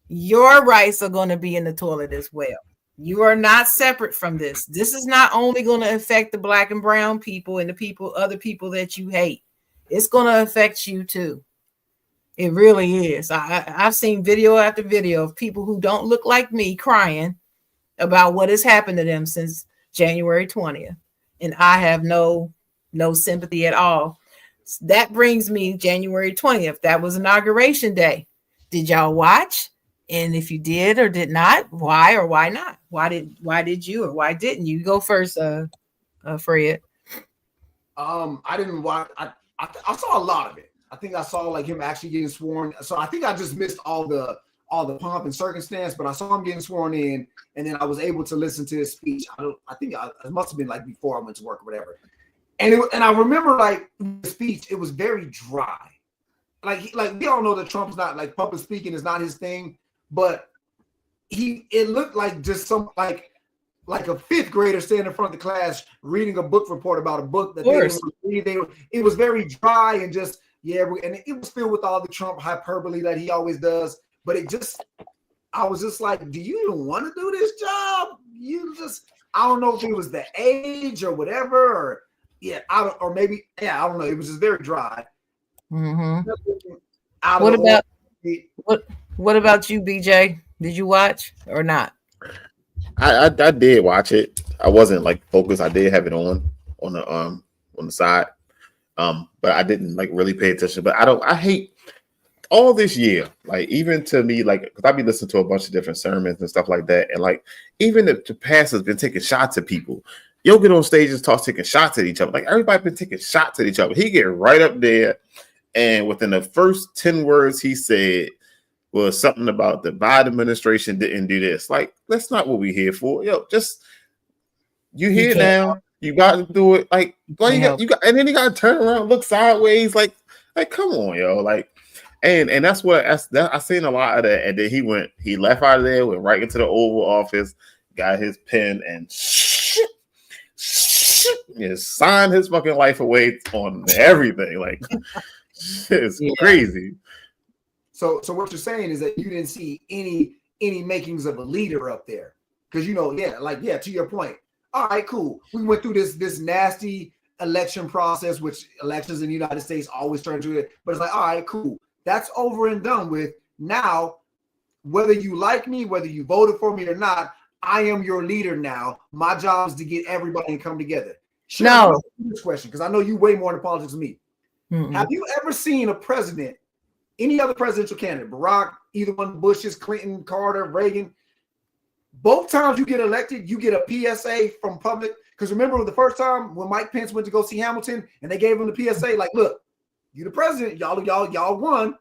your rights are going to be in the toilet as well. You are not separate from this. This is not only going to affect the Black and brown people and the other people that you hate. It's going to affect you too. It really is. I've seen video after video of people who don't look like me crying about what has happened to them since January 20th. And I have no sympathy at all. That brings me January 20th. That was Inauguration Day. Did y'all watch? And if you did or did not, why or why not? Why did you or why didn't you? Go first, Fred. I didn't watch. I saw a lot of it. I think I saw like him actually getting sworn. So I think I just missed all the pomp and circumstance, but I saw him getting sworn in, and then I was able to listen to his speech. I think it must have been like before I went to work or whatever. And I remember like the speech, it was very dry. Like we all know that Trump's not like public speaking is not his thing, but it looked like just some like a 5th grader standing in front of the class reading a book report about a book that they didn't read. It was very dry and just and it was filled with all the Trump hyperbole that he always does. But I was just like, do you even want to do this job? I don't know if it was the age or whatever, I don't know. It was just very dry. Mm-hmm. What about you, BJ? Did you watch or not? I did watch it. I wasn't like focused. I did have it on the side. But I didn't like really pay attention. But I hate all this year, like even to me, like because I be listening to a bunch of different sermons and stuff like that, and like even the pastor's been taking shots at people. You'll get on stage and start taking shots at each other. Like everybody been taking shots at each other. He get right up there, and within the first 10 words he said was something about the Biden administration didn't do this. Like that's not what we here for. Just you here now. You got to do it. Like well, you got, and then you got to turn around, look sideways. Like come on, yo. Like. And that's what I seen a lot of that. And then he left out of there, went right into the Oval Office, got his pen and signed his fucking life away on everything. Like it's crazy. So what you're saying is that you didn't see any makings of a leader up there. Because to your point, all right, cool. We went through this nasty election process, which elections in the United States always turn to it. But it's like, all right, cool. That's over and done with. Now, whether you like me, whether you voted for me or not, I am your leader now. My job is to get everybody to come together. No. This question, because I know you way more in politics than me. Mm-mm. Have you ever seen a president, any other presidential candidate, Barack, either one of the Bushes, Clinton, Carter, Reagan, both times you get elected, you get a PSA from public? Because remember the first time when Mike Pence went to go see Hamilton and they gave him the PSA, like, look, you the president, y'all won.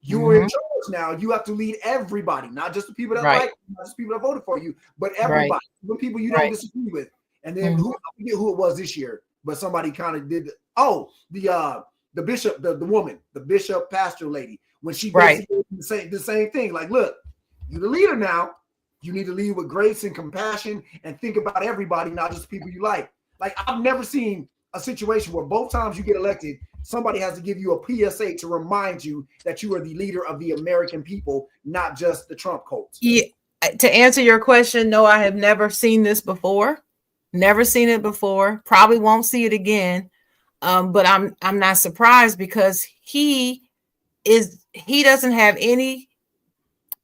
You were in charge now. You have to lead everybody, not just the people that like you, not just people that voted for you, but everybody, the people you don't disagree with. And then I forget who it was this year, but somebody kind of did. The bishop, the woman, the bishop pastor lady, when she basically the same thing. Like, look, you're the leader now. You need to lead with grace and compassion and think about everybody, not just people you like. Like, I've never seen a situation where both times you get elected, somebody has to give you a PSA to remind you that you are the leader of the American people, not just the Trump cults. Yeah. To answer your question, no, I have never seen this before. Never seen it before. Probably won't see it again. But I'm not surprised because he doesn't have any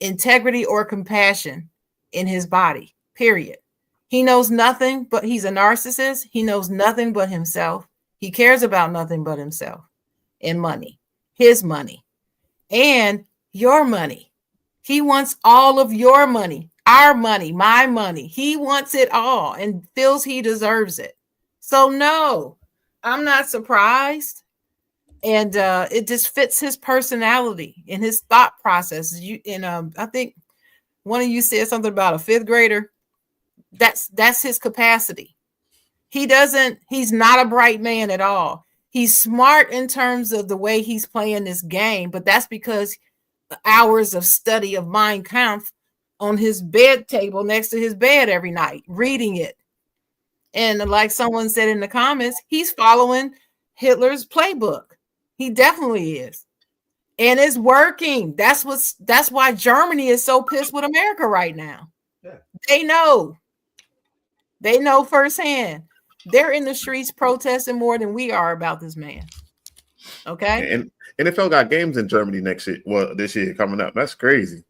integrity or compassion in his body, period. He knows nothing, but he's a narcissist. He knows nothing but himself. He cares about nothing but himself and money, his money and your money. He wants all of your money, our money, my money. He wants it all and feels he deserves it. So no, I'm not surprised. And it just fits his personality and his thought process. I think one of you said something about a fifth grader. That's his capacity. He's not a bright man at all. He's smart in terms of the way he's playing this game, but that's because hours of study of Mein Kampf on his bed table next to his bed every night, reading it. And like someone said in the comments, he's following Hitler's playbook. He definitely is. And it's working. That's why Germany is so pissed with America right now. Yeah. They know firsthand. They're in the streets protesting more than we are about this man. Okay. And NFL got games in Germany next year. Well, this year coming up. That's crazy.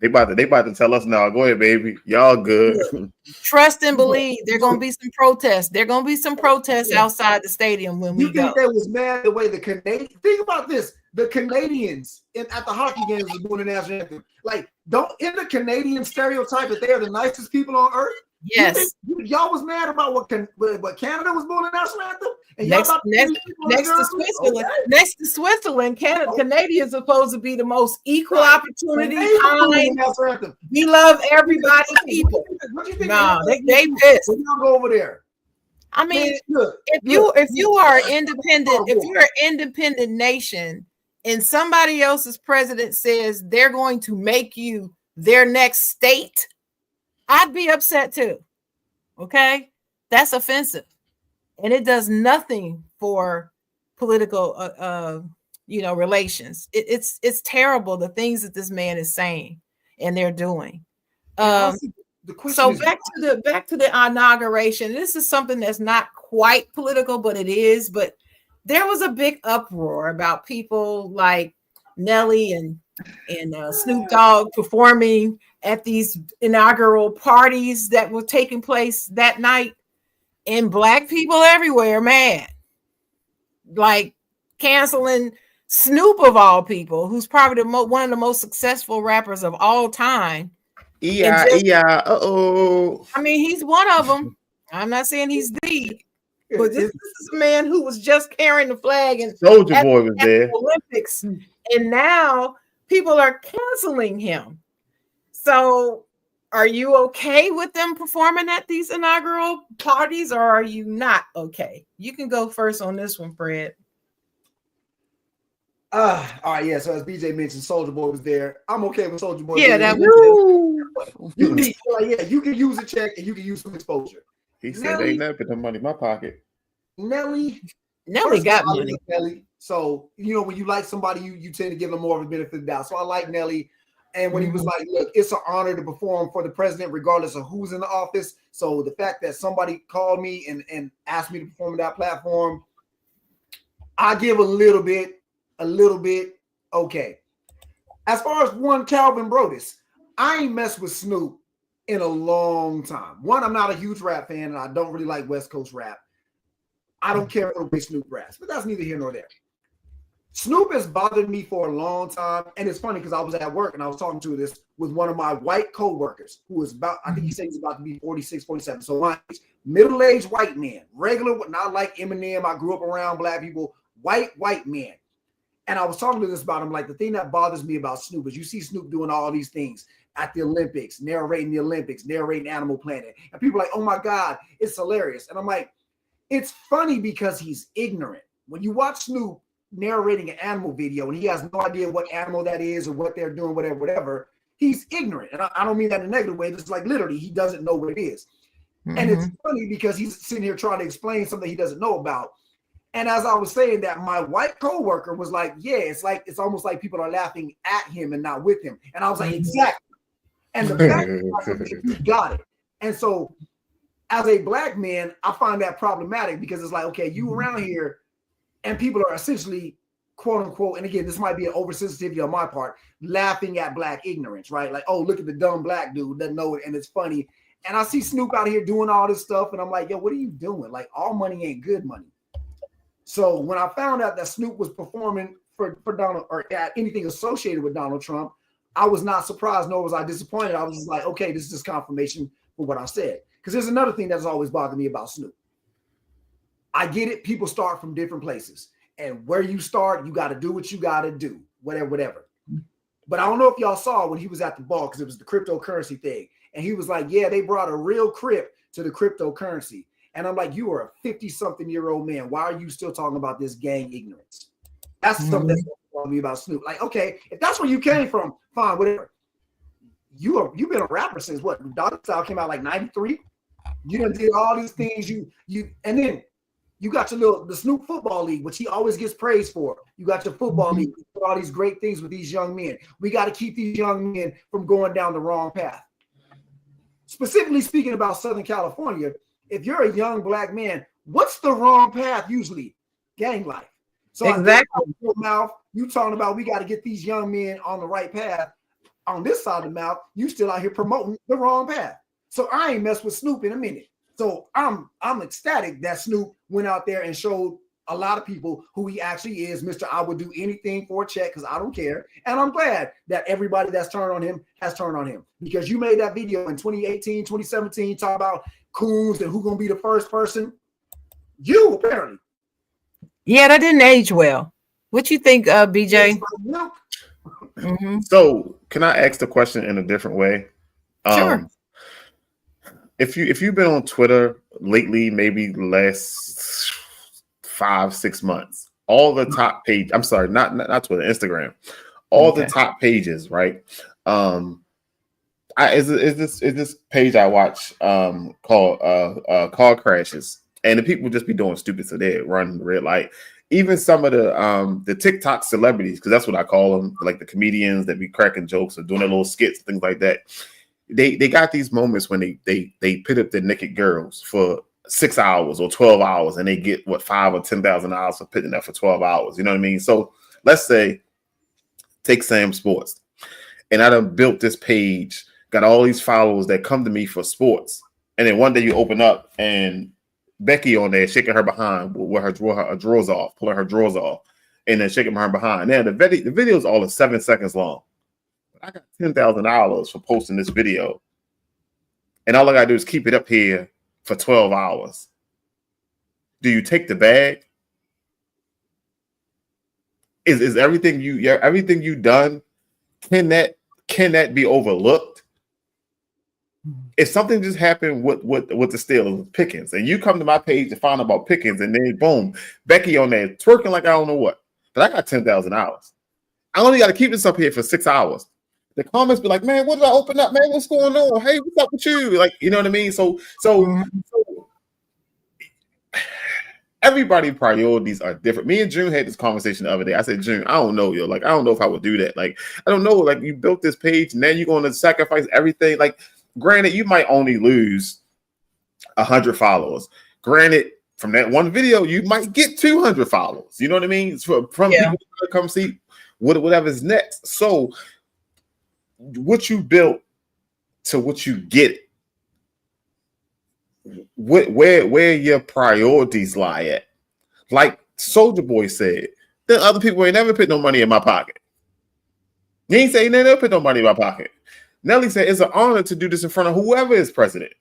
They about to tell us now. Go ahead, baby. Y'all good. Trust and believe. There's gonna be some protests. There gonna be some protests outside the stadium when we go. You think they was mad the way the Canadians? Think about this. The Canadians at the hockey games were doing the national anthem. Like, don't in the Canadian stereotype that they are the nicest people on earth? Yes. Y'all was mad about what Canada was doing the national anthem? And next to Switzerland. Okay. Next to Switzerland, Canadians are supposed to be the most equal opportunity. We love everybody, people. No, they pissed. Y'all go over there. I mean, if you are independent, if you're an independent nation and somebody else's president says they're going to make you their next state, I'd be upset too. Okay, that's offensive, and it does nothing for political, relations. It's terrible the things that this man is saying and they're doing. So back to the inauguration. This is something that's not quite political, but it is. But there was a big uproar about people like Nelly and Snoop Dogg performing at these inaugural parties that were taking place that night, and Black people everywhere, man, like canceling Snoop of all people, who's probably one of the most successful rappers of all time. I mean, he's one of them. I'm not saying he's the, but this is a man who was just carrying the flag and Soulja Boy was there. The Olympics, and now people are canceling him. So, are you okay with them performing at these inaugural parties, or are you not okay? You can go first on this one, Fred. All right, yeah. So as BJ mentioned, Soulja Boy was there. I'm okay with Soulja Boy. Yeah, that was. You can use a check and you can use some exposure. He said they never put the money in my pocket. Nelly got money. Nelly. So when you like somebody, you tend to give them more of a benefit of the doubt. So I like Nelly. And when he was like, look, it's an honor to perform for the president, regardless of who's in the office. So the fact that somebody called me and asked me to perform on that platform, I give a little bit, okay. As far as one Calvin Brodus, I ain't messed with Snoop in a long time. One, I'm not a huge rap fan, and I don't really like West Coast rap. I don't care for the way Snoop raps, but that's neither here nor there. Snoop has bothered me for a long time, and it's funny because I was at work and I was talking to this with one of my white co-workers who was about, I think he said he's about to be 46, 47. So my middle-aged white man, regular, not like Eminem. I grew up around black people, white man. And I was talking to this about him, like the thing that bothers me about Snoop is you see Snoop doing all these things at the Olympics, narrating Animal Planet. And people are like, oh my God, it's hilarious. And I'm like, it's funny because he's ignorant. When you watch Snoop narrating an animal video and he has no idea what animal that is or what they're doing, whatever, he's ignorant. And I don't mean that in a negative way. It's like literally he doesn't know what it is. And it's funny because he's sitting here trying to explain something he doesn't know about. And as I was saying that, my white coworker was like, yeah, it's almost like people are laughing at him and not with him. And I was like, exactly. And the fact is, he got it. And so as a black man, I find that problematic because it's like, okay, you around here and people are essentially, quote unquote, and again, this might be an oversensitivity on my part, laughing at black ignorance, right? Like, oh, look at the dumb black dude, doesn't know it, and it's funny. And I see Snoop out here doing all this stuff, and I'm like, yo, what are you doing? Like, all money ain't good money. So when I found out that Snoop was performing for Donald or at anything associated with Donald Trump, I was not surprised, nor was I disappointed. I was just like, okay, this is just confirmation for what I said. Because there's another thing that's always bothered me about Snoop. I get it. People start from different places. And where you start, you got to do what you got to do, whatever. But I don't know if y'all saw when he was at the ball, because it was the cryptocurrency thing. And he was like, yeah, they brought a real crip to the cryptocurrency. And I'm like, you are a 50-something-year-old man. Why are you still talking about this gang ignorance? That's something that's bothering me about Snoop. Like, okay, if that's where you came from, fine, whatever. You've been a rapper since what? Doggy Style came out like 93. You done did all these things. And then you got the Snoop Football League, which he always gets praised for. You got your football league, you do all these great things with these young men. We got to keep these young men from going down the wrong path. Specifically speaking about Southern California, if you're a young black man, what's the wrong path usually? Gang life. So exactly. Your mouth, you talking about we got to get these young men on the right path. On this side of the mouth, you still out here promoting the wrong path. So I ain't messed with Snoop in a minute. So I'm ecstatic that Snoop went out there and showed a lot of people who he actually is. Mr. I would do anything for a check because I don't care. And I'm glad that everybody that's turned on him has turned on him, because you made that video in 2018, 2017, talk about Coons and who's going to be the first person. You apparently. Yeah, that didn't age well. What you think, BJ? So can I ask the question in a different way? Sure. If you've been on Twitter lately, maybe the last 5-6 months, all the top page, I'm sorry, not Twitter, Instagram, all the top pages, right? Is this page I watch called Car Crashes, and the people just be doing stupid, so they run red light. Even some of the TikTok celebrities, because that's what I call them, like the comedians that be cracking jokes or doing their little skits, things like that. They got these moments when they pit up the naked girls for 6 hours or 12 hours, and they get what $5,000 or $10,000 for pitting that for 12 hours. You know what I mean? So let's say take Sam Sports, and I done built this page, got all these followers that come to me for sports, and then one day you open up and Becky on there shaking her behind with her drawers off, pulling her drawers off, and then shaking her behind. Now the video is all of 7 seconds long. I got $10,000 for posting this video, and all I gotta do is keep it up here for 12 hours. Do you take the bag? Is everything you done? Can that be overlooked? If something just happened with the Steelers, Pickens, and you come to my page to find out about Pickens, and then boom, Becky on there twerking like I don't know what, but I got $10,000. I only got to keep this up here for 6 hours. The comments be like, man, what did I open up, man? What's going on? Hey, what's up with you? Like, you know what I mean? So Everybody's priorities are different. Me and June had this conversation the other day. I said, June, I don't know, yo. Like, I don't know if I would do that. Like, I don't know. Like, you built this page, and then you're going to sacrifice everything. Like, granted, you might only lose 100 followers. Granted, from that one video, you might get 200 followers. You know what I mean? From people to come see whatever's next. So, what you built to what you get, where your priorities lie at. Like Soulja Boy said, the other people ain't never put no money in my pocket. He ain't saying they never put no money in my pocket. Nelly said it's an honor to do this in front of whoever is president.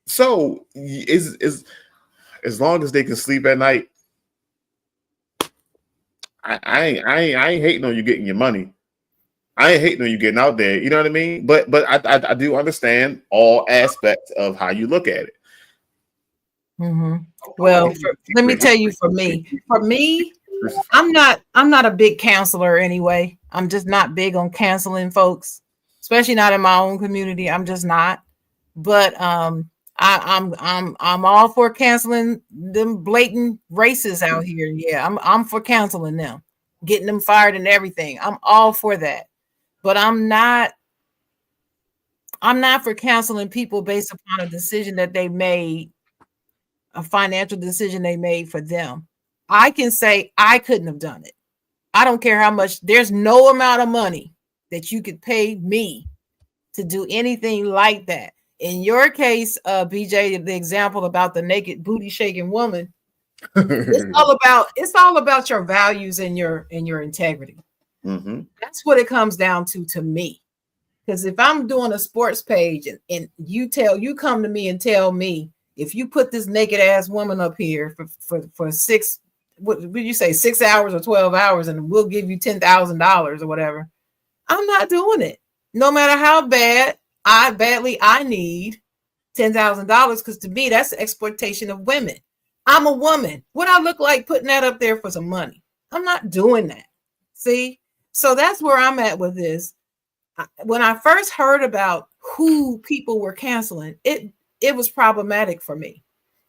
So is as long as they can sleep at night, I ain't hating on you getting your money. I ain't hating on you getting out there. You know what I mean? But I do understand all aspects of how you look at it. Mm-hmm. Well, let me tell you, for me, I'm not a big counselor anyway. I'm just not big on counseling folks, especially not in my own community. I'm just not. But I'm all for canceling them blatant racists out here. Yeah, I'm for canceling them, getting them fired and everything. I'm all for that. But I'm not for counseling people based upon a decision that they made, a financial decision they made for them. I can say I couldn't have done it. I don't care how much. There's no amount of money that you could pay me to do anything like that. In your case, BJ, the example about the naked booty shaking woman, it's all about your values and your integrity. Mm-hmm. That's what it comes down to me. Because if I'm doing a sports page and you come to me and tell me, if you put this naked ass woman up here for 6 hours or 12 hours, and we'll give you $10,000 or whatever, I'm not doing it. No matter how badly I need $10,000, because to me that's the exploitation of women. I'm a woman. What I look like putting that up there for some money? I'm not doing that. See? So that's where I'm at with this. When I first heard about who people were canceling, it was problematic for me.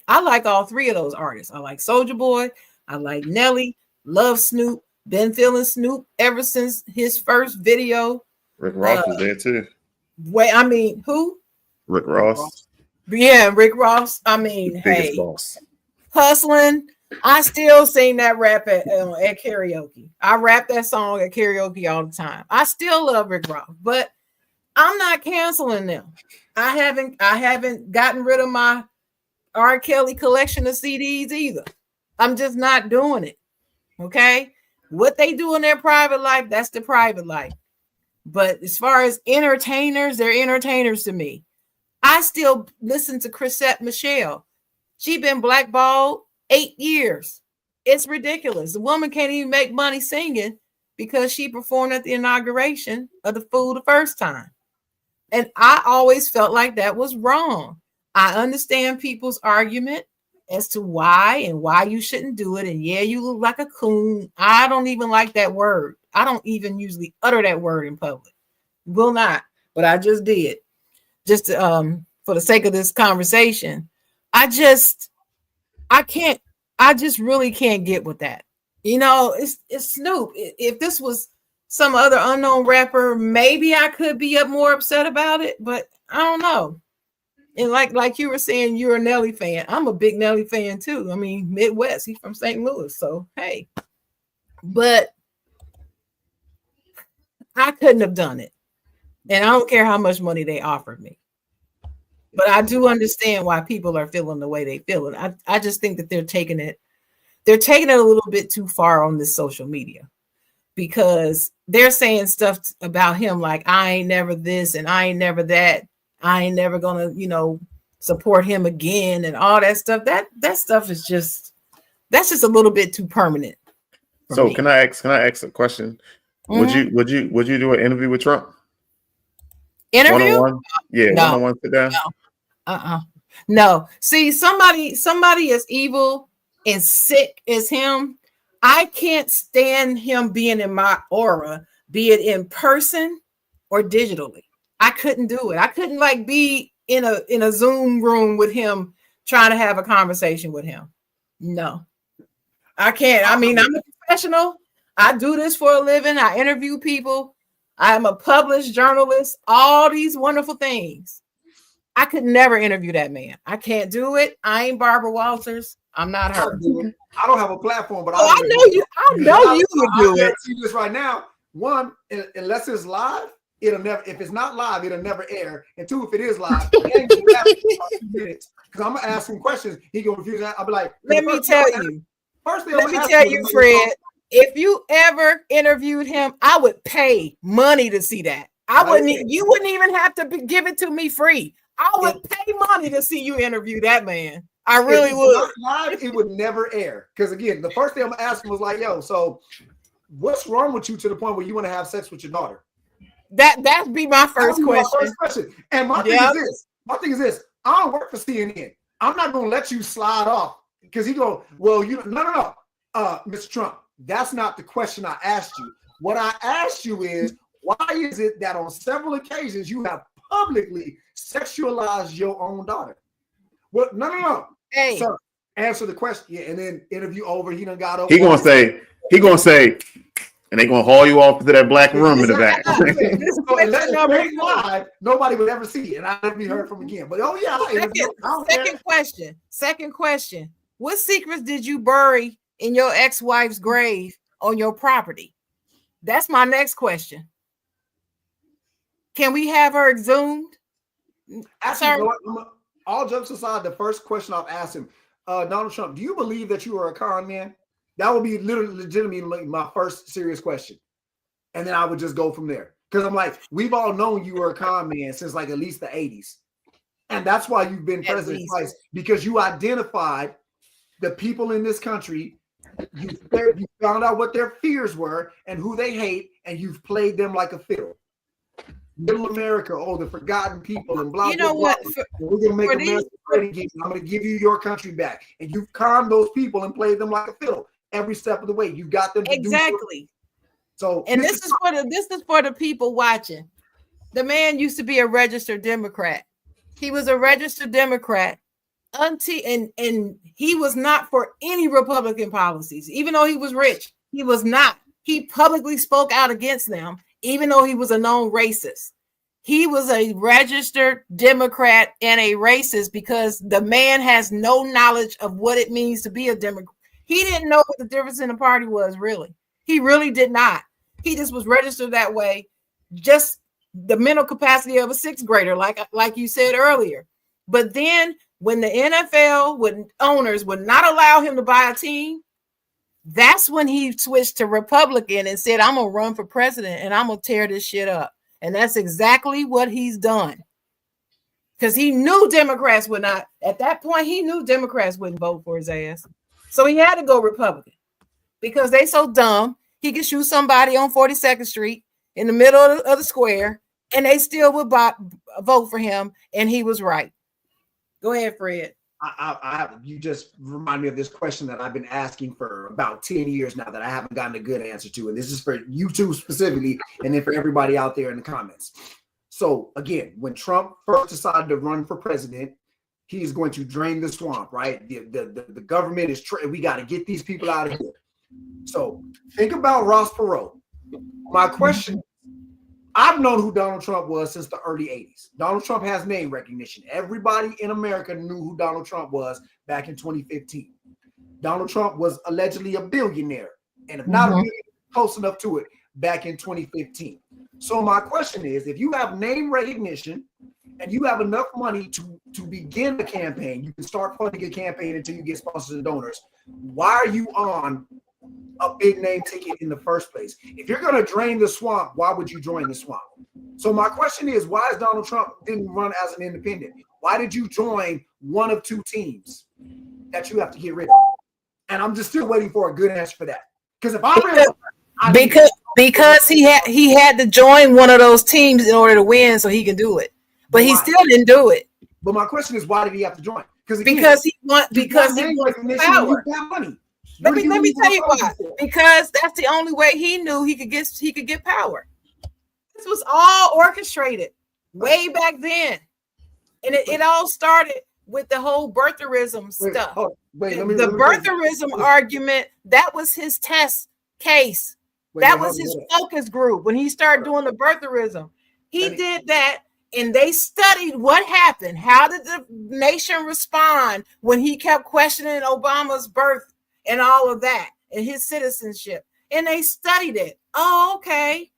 I like all three of those artists. I like Soulja Boy. I like Nelly. Love Snoop. Been feeling Snoop ever since his first video. Rick Ross was there too. Who? Rick Ross. Yeah, Rick Ross. I mean, Biggest boss. Hustling. I still sing that rap at karaoke. I rap that song at karaoke all the time. I still love Rick Ross, but I'm not canceling them. I haven't gotten rid of my R. Kelly collection of CDs either. I'm just not doing it. Okay? What they do in their private life, that's the private life. But as far as entertainers, they're entertainers to me. I still listen to Chrisette Michele. She been blackballed 8 years. It's ridiculous. The woman can't even make money singing because she performed at the inauguration of the Fool the first time. And I always felt like that was wrong. I understand people's argument as to why you shouldn't do it. And yeah, you look like a coon. I don't even like that word. I don't even usually utter that word in public. Will not, but I just did. Just for the sake of this conversation. I just really can't get with that. You know, it's Snoop. If this was some other unknown rapper, maybe I could be more upset about it, but I don't know. And like you were saying, you're a Nelly fan. I'm a big Nelly fan too. I mean, Midwest. He's from St. Louis, so hey. But I couldn't have done it, and I don't care how much money they offered me. But I do understand why people are feeling the way they feel, and I just think that they're taking it a little bit too far on this social media, because they're saying stuff about him like, I ain't never this and I ain't never that. I ain't never gonna, support him again and all that stuff. That stuff is that's just a little bit too permanent. So me. Can I ask a question? Mm-hmm. Would you do an interview with Trump? Interview? One-on-one? Yeah, no. One-on-one sit down. No. No. See, somebody as evil and sick as him, I can't stand him being in my aura, be it in person or digitally. I couldn't do it. I couldn't be in a Zoom room with him trying to have a conversation with him. No, I can't. I mean, I'm a professional. I do this for a living. I interview people. I'm a published journalist, all these wonderful things. I could never interview that man. I can't do it. I ain't Barbara Walters. I'm not her. I don't have a platform, but I know you. I know you would do it. See this right now. One, unless it's live, it'll never. If it's not live, it'll never air. And two, if it is live, because I'm gonna ask him questions. He gonna refuse. I'll be like, let me tell you. Firstly, let me tell you, Fred. If you ever interviewed him, I would pay money to see that. You wouldn't even have to give it to me free. I would pay money to see you interview that man. I really would. Live, it would never air. Because again, the first thing I'm gonna ask him was like, yo, so what's wrong with you to the point where you want to have sex with your daughter? That'd be my first question. And my thing is this. I don't work for CNN. I'm not gonna let you slide off because he go, well, no. Mr. Trump, that's not the question I asked you. What I asked you is, why is it that on several occasions you have publicly sexualized your own daughter? Well, no. Hey, sir, answer the question. Yeah, and then interview over. He done got over. He gonna say, and they gonna haul you off to that black room in the back. So unless it's live, nobody would ever see it, and I'll never be heard from again. But Second question. What secrets did you bury in your ex-wife's grave on your property? That's my next question. Can we have her exhumed? Actually, all jokes aside, the first question I've asked him, Donald Trump, do you believe that you are a con man? That would be legitimately my first serious question. And then I would just go from there. Because I'm like, we've all known you were a con man since like at least the 80s. And that's why you've been president twice, because you identified the people in this country. You found out what their fears were and who they hate, and you've played them like a fiddle. Middle America, the forgotten people, and blah, you know blah, what? blah. We're going to make America great again. I'm going to give you your country back. And you've conned those people and played them like a fiddle every step of the way. You got them to exactly. So, and this is for the people watching. The man used to be a registered Democrat. He was a registered Democrat and he was not for any Republican policies, even though he was rich. He was not. He publicly spoke out against them, even though he was a known racist. He was a registered Democrat and a racist because the man has no knowledge of what it means to be a Democrat. He didn't know what the difference in the party was, really. He really did not. He just was registered that way, just the mental capacity of a sixth grader, like you said earlier. But then when the NFL owners would not allow him to buy a team, that's when he switched to Republican and said, I'm going to run for president and I'm going to tear this shit up. And that's exactly what he's done. Because he knew Democrats would not, at that point, he knew Democrats wouldn't vote for his ass. So he had to go Republican because they so dumb. He could shoot somebody on 42nd Street in the middle of the square and they still would vote for him. And he was right. Go ahead, Fred. You just remind me of this question that I've been asking for about 10 years now that I haven't gotten a good answer to. And this is for you two specifically, and then for everybody out there in the comments. So again, when Trump first decided to run for president, he's going to drain the swamp, right? The government is, we got to get these people out of here. So think about Ross Perot. My question, I've known who Donald Trump was since the early 80s. Donald Trump has name recognition. Everybody in America knew who Donald Trump was back in 2015. Donald Trump was allegedly a billionaire, and if not a billionaire, close enough to it back in 2015. So my question is, if you have name recognition and you have enough money to begin a campaign, you can start funding a campaign until you get sponsors and donors. Why are you on a big name ticket in the first place? If you're going to drain the swamp, why would you join the swamp? So my question is, why is Donald Trump didn't run as an independent? Why did you join one of two teams that you have to get rid of? And I'm just still waiting for a good answer for that. Because if because he had to join one of those teams in order to win, so he can do it. But he still didn't do it. But my question is, why did he have to join? Because he wants power. Money. Let me tell you why. Because that's the only way he knew he could get power. This was all orchestrated way back then. And it all started with the whole birtherism stuff. The birtherism argument, that was his test case. That was his focus group when he started doing the birtherism. He did that, and they studied what happened. How did the nation respond when he kept questioning Obama's birth and all of that and his citizenship? And they studied it. Oh, okay.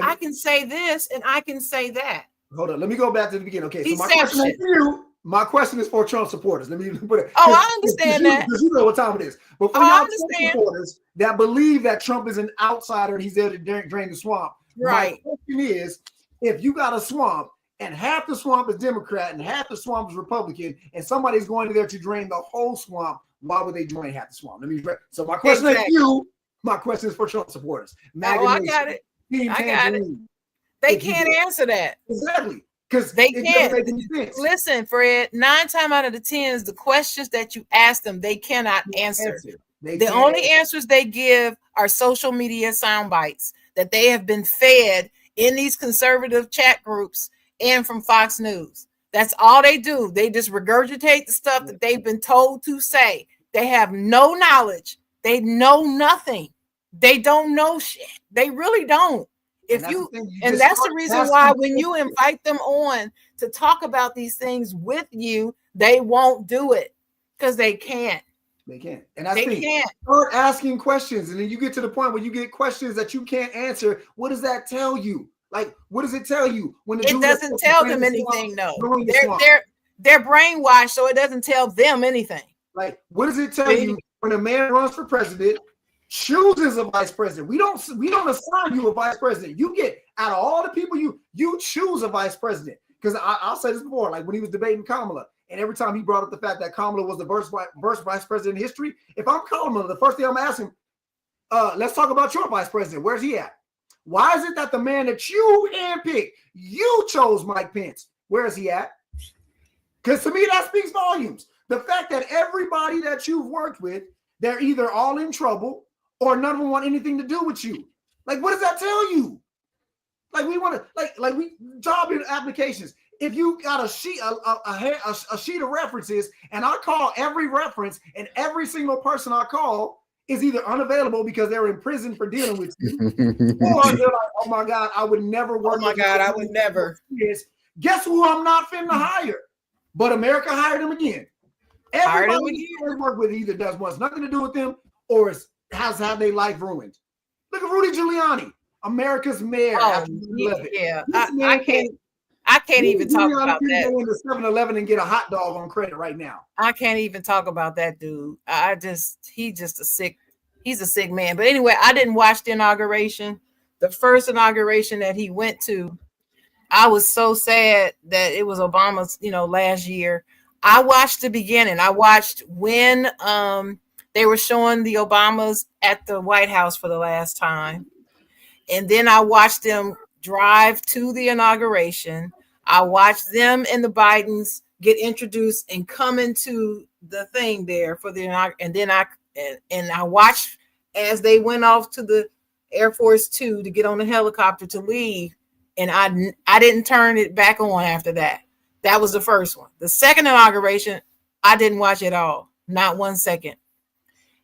I can say this and I can say that. Hold on. Let me go back to the beginning. Okay. So my question is for Trump supporters. Let me put it. Oh, I understand that. Because you know what time it is. But for y'all Trump supporters that believe that Trump is an outsider and he's there to drain the swamp. Right. My question is, if you got a swamp and half the swamp is Democrat and half the swamp is Republican, and somebody's going there to drain the whole swamp, why would they drain half the swamp? So my question is you. My question is for Trump supporters. I got it. I got it. They can't answer that. Exactly. Because they can't. Listen, Fred, 9 times out of the 10, the questions that you ask them, they cannot answer. The only answers they give are social media sound bites that they have been fed in these conservative chat groups and from Fox News. That's all they do. They just regurgitate the stuff that they've been told to say. They have no knowledge. They know nothing. They don't know shit. They really don't. That's the reason why when you invite them on to talk about these things with you, they won't do it because they can't. They can't. And that's the thing. Start asking questions, and then you get to the point where you get questions that you can't answer. What does that tell you? Like, what does it tell you when it doesn't tell them anything? No, they're brainwashed, so it doesn't tell them anything. Like, what does it tell you when a man runs for president? Chooses a vice president. We don't assign you a vice president. You get out of all the people you choose a vice president. Because I'll say this before, like when he was debating Kamala, and every time he brought up the fact that Kamala was the first vice president in history, if I'm Kamala, the first thing I'm asking, let's talk about your vice president. Where's he at? Why is it that the man that you handpicked, you chose Mike Pence? Where is he at? Because to me, that speaks volumes. The fact that everybody that you've worked with, they're either all in trouble or none of them want anything to do with you. Like, what does that tell you? Like, we want to, like we job applications. If you got a sheet of references, and I call every reference, and every single person I call is either unavailable because they're in prison for dealing with you, or they're like, oh my God, I would never work. Oh my God, I would never. Guess who I'm not finna hire? But America hired him again. Everybody they work with either wants nothing to do with them or has had their life ruined. Look at Rudy Giuliani, America's mayor. Yeah, I can't even talk about that. Go into 7-Eleven and get a hot dog on credit right now. I can't even talk about that dude. He's a sick man. But anyway, I didn't watch the inauguration. The first inauguration that he went to, I was so sad that it was Obama's, last year. I watched the beginning. I watched when they were showing the Obamas at the White House for the last time. And then I watched them drive to the inauguration. I watched them and the Bidens get introduced and come into the thing there for the inauguration. And then I watched as they went off to the Air Force Two to get on the helicopter to leave. And I didn't turn it back on after that. That was the first one. The second inauguration, I didn't watch at all. Not 1 second.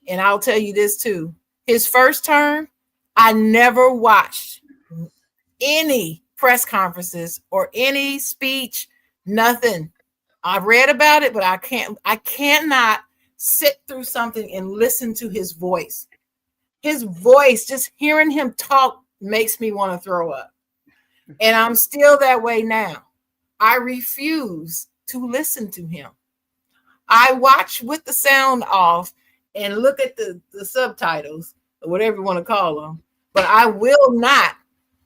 And I'll tell you this too. His first term, I never watched any press conferences or any speech, nothing. I read about it, but I cannot sit through something and listen to his voice. His voice, just hearing him talk makes me want to throw up. And I'm still that way now. I refuse to listen to him. I watch with the sound off and look at the subtitles, or whatever you want to call them, but I will not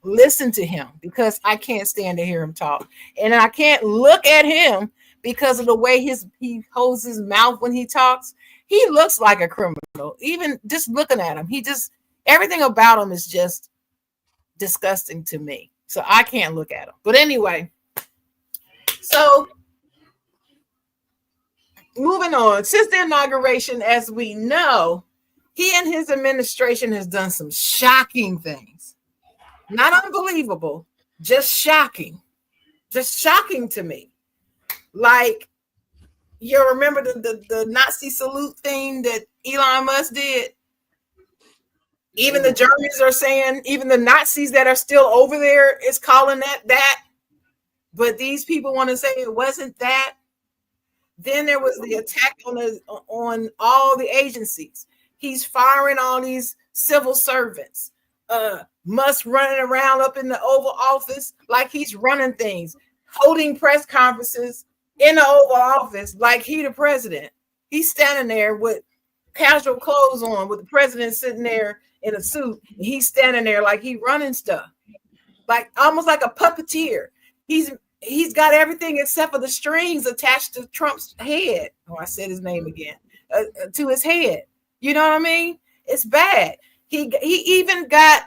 listen to him because I can't stand to hear him talk. And I can't look at him because of the way he holds his mouth when he talks. He looks like a criminal. Even just looking at him, everything about him is just disgusting to me. So I can't look at him. But anyway, so moving on, since the inauguration, as we know, he and his administration has done some shocking things. Not unbelievable, just shocking to me. Like You remember the Nazi salute thing that Elon Musk did? Even the Germans are saying, even the Nazis that are still over there is calling that. But these people want to say it wasn't that. Then there was the attack on all the agencies. He's firing all these civil servants. Musk running around up in the Oval Office like he's running things, holding press conferences in the Oval Office like he the president. He's standing there with casual clothes on, with the president sitting there in a suit. And he's standing there like he running stuff, like almost like a puppeteer. He's got everything except for the strings attached to Trump's head. Oh, I said his name again. To his head. You know what I mean? It's bad. He even got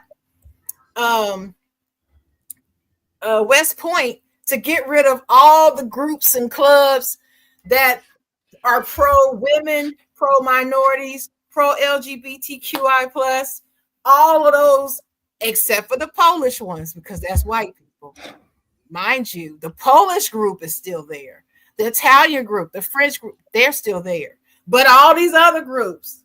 West Point to get rid of all the groups and clubs that are pro-women, pro-minorities, pro-LGBTQI+, all of those except for the Polish ones, because that's white people. Mind you, the Polish group is still there. The Italian group, the French group, they're still there. But all these other groups,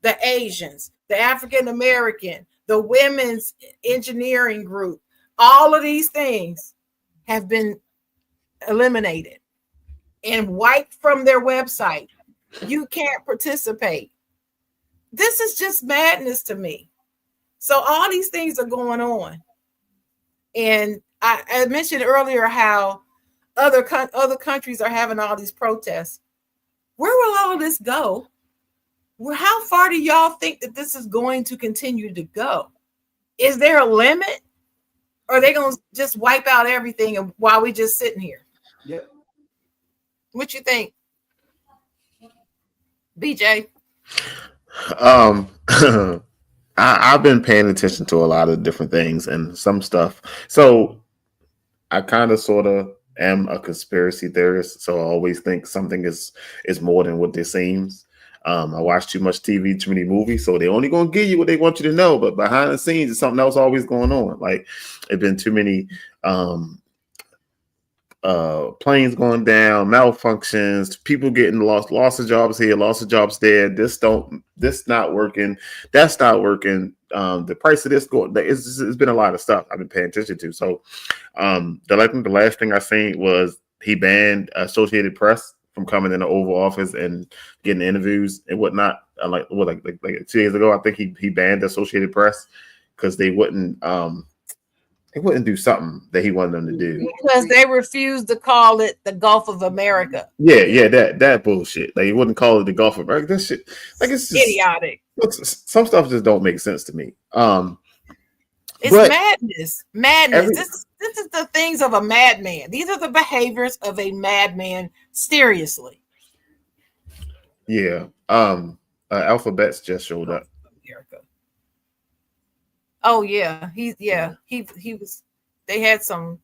the Asians, the African American, the women's engineering group, all of these things have been eliminated and wiped from their website. You can't participate. This is just madness to me. So all these things are going on. And I mentioned earlier how other countries are having all these protests. Where will all of this go? How far do y'all think that this is going to continue to go? Is there a limit? Or are they going to just wipe out everything while we just sitting here? Yeah. What you think, BJ? I've been paying attention to a lot of different things and some stuff. So I kind of sort of am a conspiracy theorist. So I always think something is more than what it seems. I watch too much TV, too many movies, so they're only going to give you what they want you to know. But behind the scenes, is something else always going on. Like, it's been too many planes going down, malfunctions, people getting loss of jobs here, loss of jobs there. This not working, that's not working. The price of this going, it's been a lot of stuff I've been paying attention to. So, the last thing I seen was he banned Associated Press from coming in the Oval Office and getting interviews and whatnot. Like 2 years ago, I think he banned the Associated Press because they wouldn't do something that he wanted them to do. Because they refused to call it the Gulf of America. Yeah, that bullshit. Like, he wouldn't call it the Gulf of America. That shit, like, it's just idiotic. Some stuff just don't make sense to me. It's madness. This is the things of a madman. These are the behaviors of a madman. Seriously. Yeah. Alphabets just showed up. America. Oh yeah, he was. They had some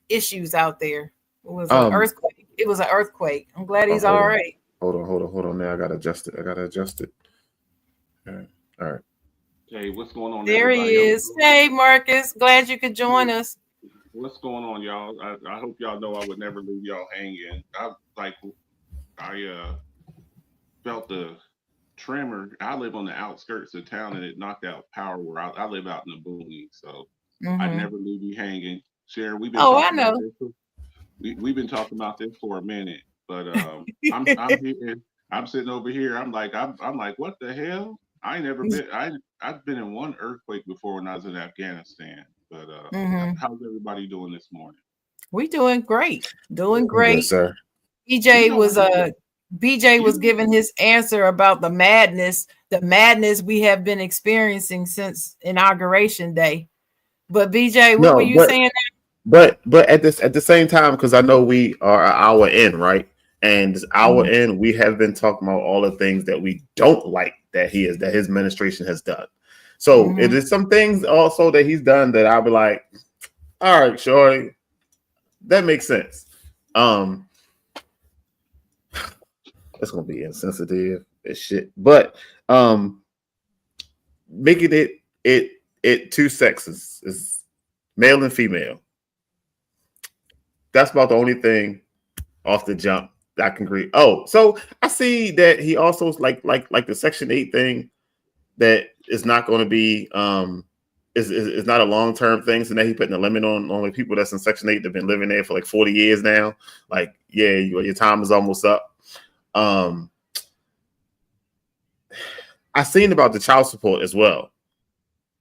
issues out there. It was an earthquake. It was an earthquake. I'm glad he's all right. Hold on. Now I gotta adjust it. All right. Hey, what's going on? There he is. Hey, Marcus. Glad you could join us. What's going on, y'all? I hope y'all know I would never leave y'all hanging. I felt the tremor. I live on the outskirts of town, and it knocked out power where I live out in the boonies, so I'd never leave you hanging. Sharon, we've been. I know. We've been talking about this for a minute, but I'm here. I'm sitting over here. I'm like, what the hell? I ain't never been. I've been in one earthquake before when I was in Afghanistan. But how's everybody doing this morning? We doing great. Yes, sir. BJ was giving his answer about the madness we have been experiencing since Inauguration Day. But BJ, what were you saying? But at the same time, because I know we are an hour in, right? And this hour in, we have been talking about all the things that we don't like that his administration has done. So it is some things also that he's done that I'll be like, all right, sure, that makes sense. It's gonna be insensitive as shit, but making it two sexes is male and female. That's about the only thing off the jump I can agree. Oh, so I see that he also like the Section 8 thing that is not going to be is not a long-term thing. So now he putting a limit on only people that's in Section 8 that have been living there for like 40 years now. Like, yeah, your time is almost up. I seen about the child support as well.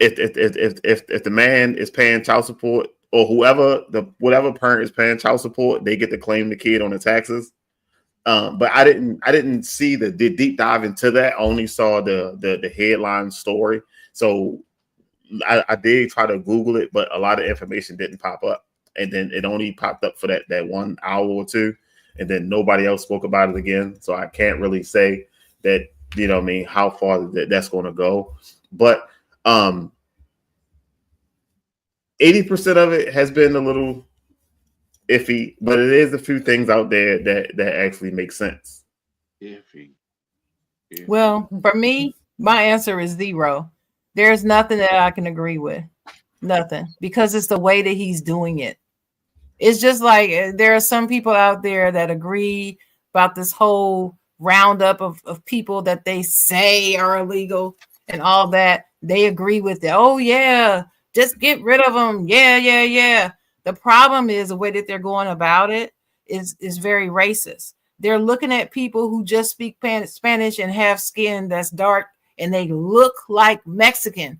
If the man is paying child support, or whatever parent is paying child support, they get to claim the kid on the taxes. But I didn't see the deep dive into that. I only saw the headline story. So I did try to Google it, but a lot of information didn't pop up. And then it only popped up for that 1 hour or two, and then nobody else spoke about it again. So I can't really say that, you know what I mean, how far that's going to go. But 80% of it has been a little iffy, but it is a few things out there that actually make sense. Iffy. Well, for me, my answer is 0. There's nothing that I can agree with. Nothing. Because it's the way that he's doing it. It's just like there are some people out there that agree about this whole roundup of people that they say are illegal and all that. They agree with it. Oh, yeah, just get rid of them. Yeah. The problem is the way that they're going about it is very racist. They're looking at people who just speak Spanish and have skin that's dark and they look like Mexican,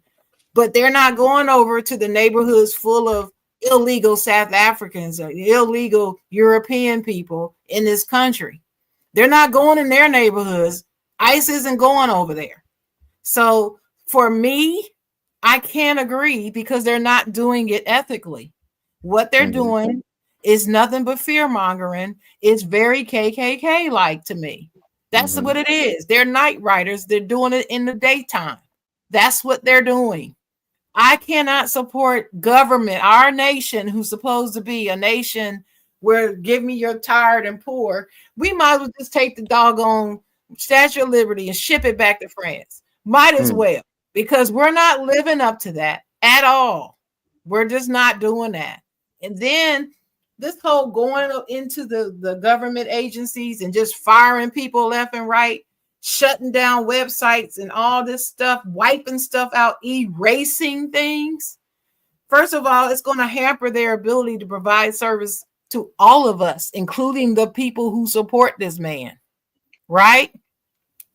but they're not going over to the neighborhoods full of illegal South Africans or illegal European people in this country. They're not going in their neighborhoods. ICE isn't going over there. So for me, I can't agree because they're not doing it ethically. What they're doing is nothing but fear mongering. It's very KKK like to me. That's what it is. They're night riders. They're doing it in the daytime. That's what they're doing. I cannot support government, our nation, who's supposed to be a nation where give me your tired and poor. We might as well just take the doggone Statue of Liberty and ship it back to France. Might as well, because we're not living up to that at all. We're just not doing that. And then this whole going into the government agencies and just firing people left and right, shutting down websites and all this stuff, wiping stuff out, erasing things. First of all, it's going to hamper their ability to provide service to all of us, including the people who support this man, right?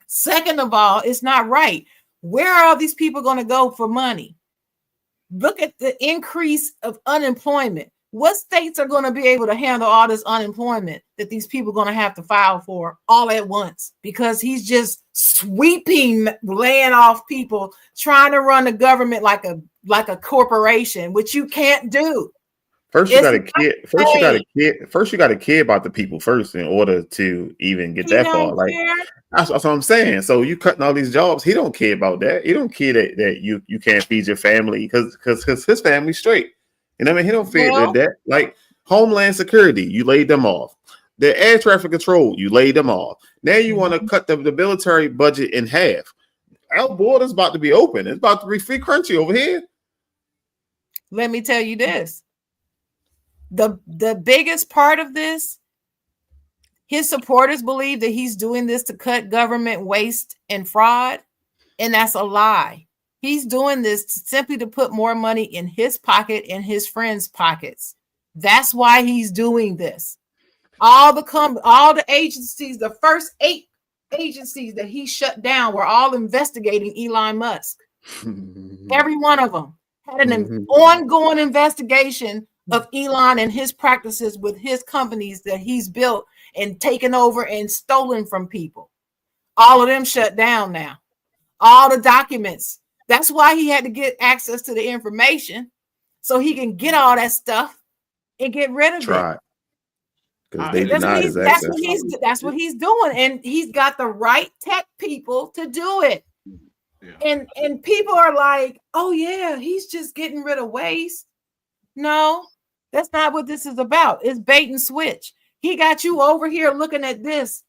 Second of all, it's not right. Where are all these people going to go for money? Look at the increase of unemployment. What states are going to be able to handle all this unemployment that these people are going to have to file for all at once? Because he's just sweeping, laying off people, trying to run the government like a corporation, which you can't do. First, you got to care about the people first in order to even get that far. Like that's what I'm saying. So you cutting all these jobs. He don't care about that. He don't care that you can't feed your family because his family's straight. You know what I mean? He don't fear that. Like Homeland Security, you laid them off. The air traffic control, you laid them off. Now you want to cut the military budget in half. Our border's about to be open. It's about to be free country over here. Let me tell you this. The biggest part of this, his supporters believe that he's doing this to cut government waste and fraud, and that's a lie. He's doing this simply to put more money in his pocket and his friends' pockets. That's why he's doing this. All the agencies, the first 8 agencies that he shut down were all investigating Elon Musk. Every one of them had an ongoing investigation of Elon and his practices with his companies that he's built and taken over and stolen from people. All of them shut down now. All the documents. That's why he had to get access to the information so he can get all that stuff and get rid of it. Because they denied his access. That's what he's doing. And he's got the right tech people to do it. Yeah. And people are like, oh yeah, he's just getting rid of waste. No, that's not what this is about. It's bait and switch. He got you over here looking at this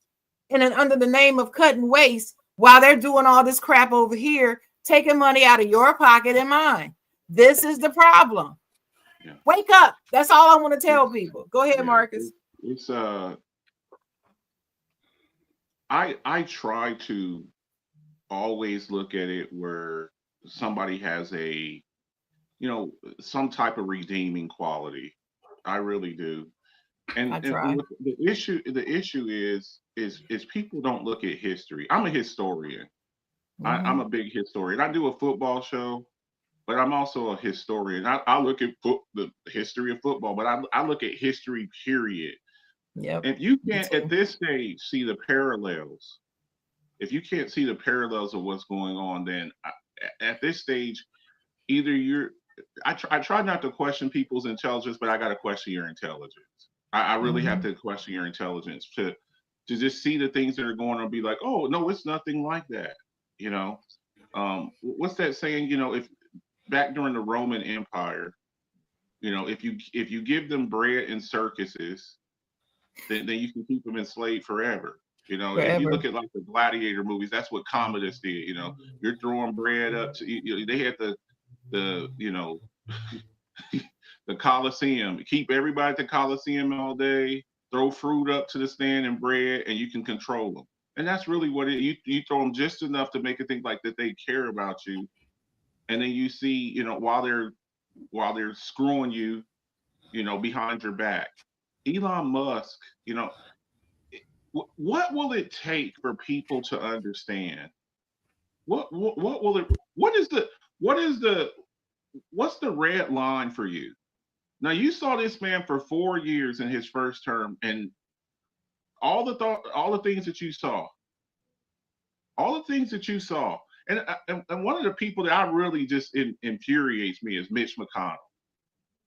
and then under the name of cutting waste while they're doing all this crap over here, taking money out of your pocket and mine. This is the problem. Yeah. Wake up. That's all I want to tell people. Go ahead, Marcus. It's I try to always look at it where somebody has a, some type of redeeming quality. I really do. I And try. the issue is people don't look at history. I'm a historian. I'm Mhm. a big historian. I do a football show, but I'm also a historian. I look at the history of football, but I look at history, period. Yep. If you Me can't at too. this stage see the parallels, if you can't see the parallels of what's going on, then at this stage, either I try not to question people's intelligence, but I got to question your intelligence. I really have Mhm. to question your intelligence to just see the things that are going on and be like, oh no, it's nothing like that. You know, what's that saying? If back during the Roman Empire, if you give them bread and circuses, then you can keep them enslaved forever. If you Forever. look at like the gladiator movies, that's what Commodus did. You're throwing bread up to they had the the Coliseum, keep everybody at the Coliseum all day, throw fruit up to the stand and bread, and you can control them. And that's really what you throw them just enough to make it think like that they care about you, and then you see while they're screwing you, behind your back. Elon Musk, what will it take for people to understand? What will it? What is the what's the red line for you? Now you saw this man for 4 years in his first term, and all the things that you saw, all the things that you saw, and one of the people that I really just infuriates me is Mitch McConnell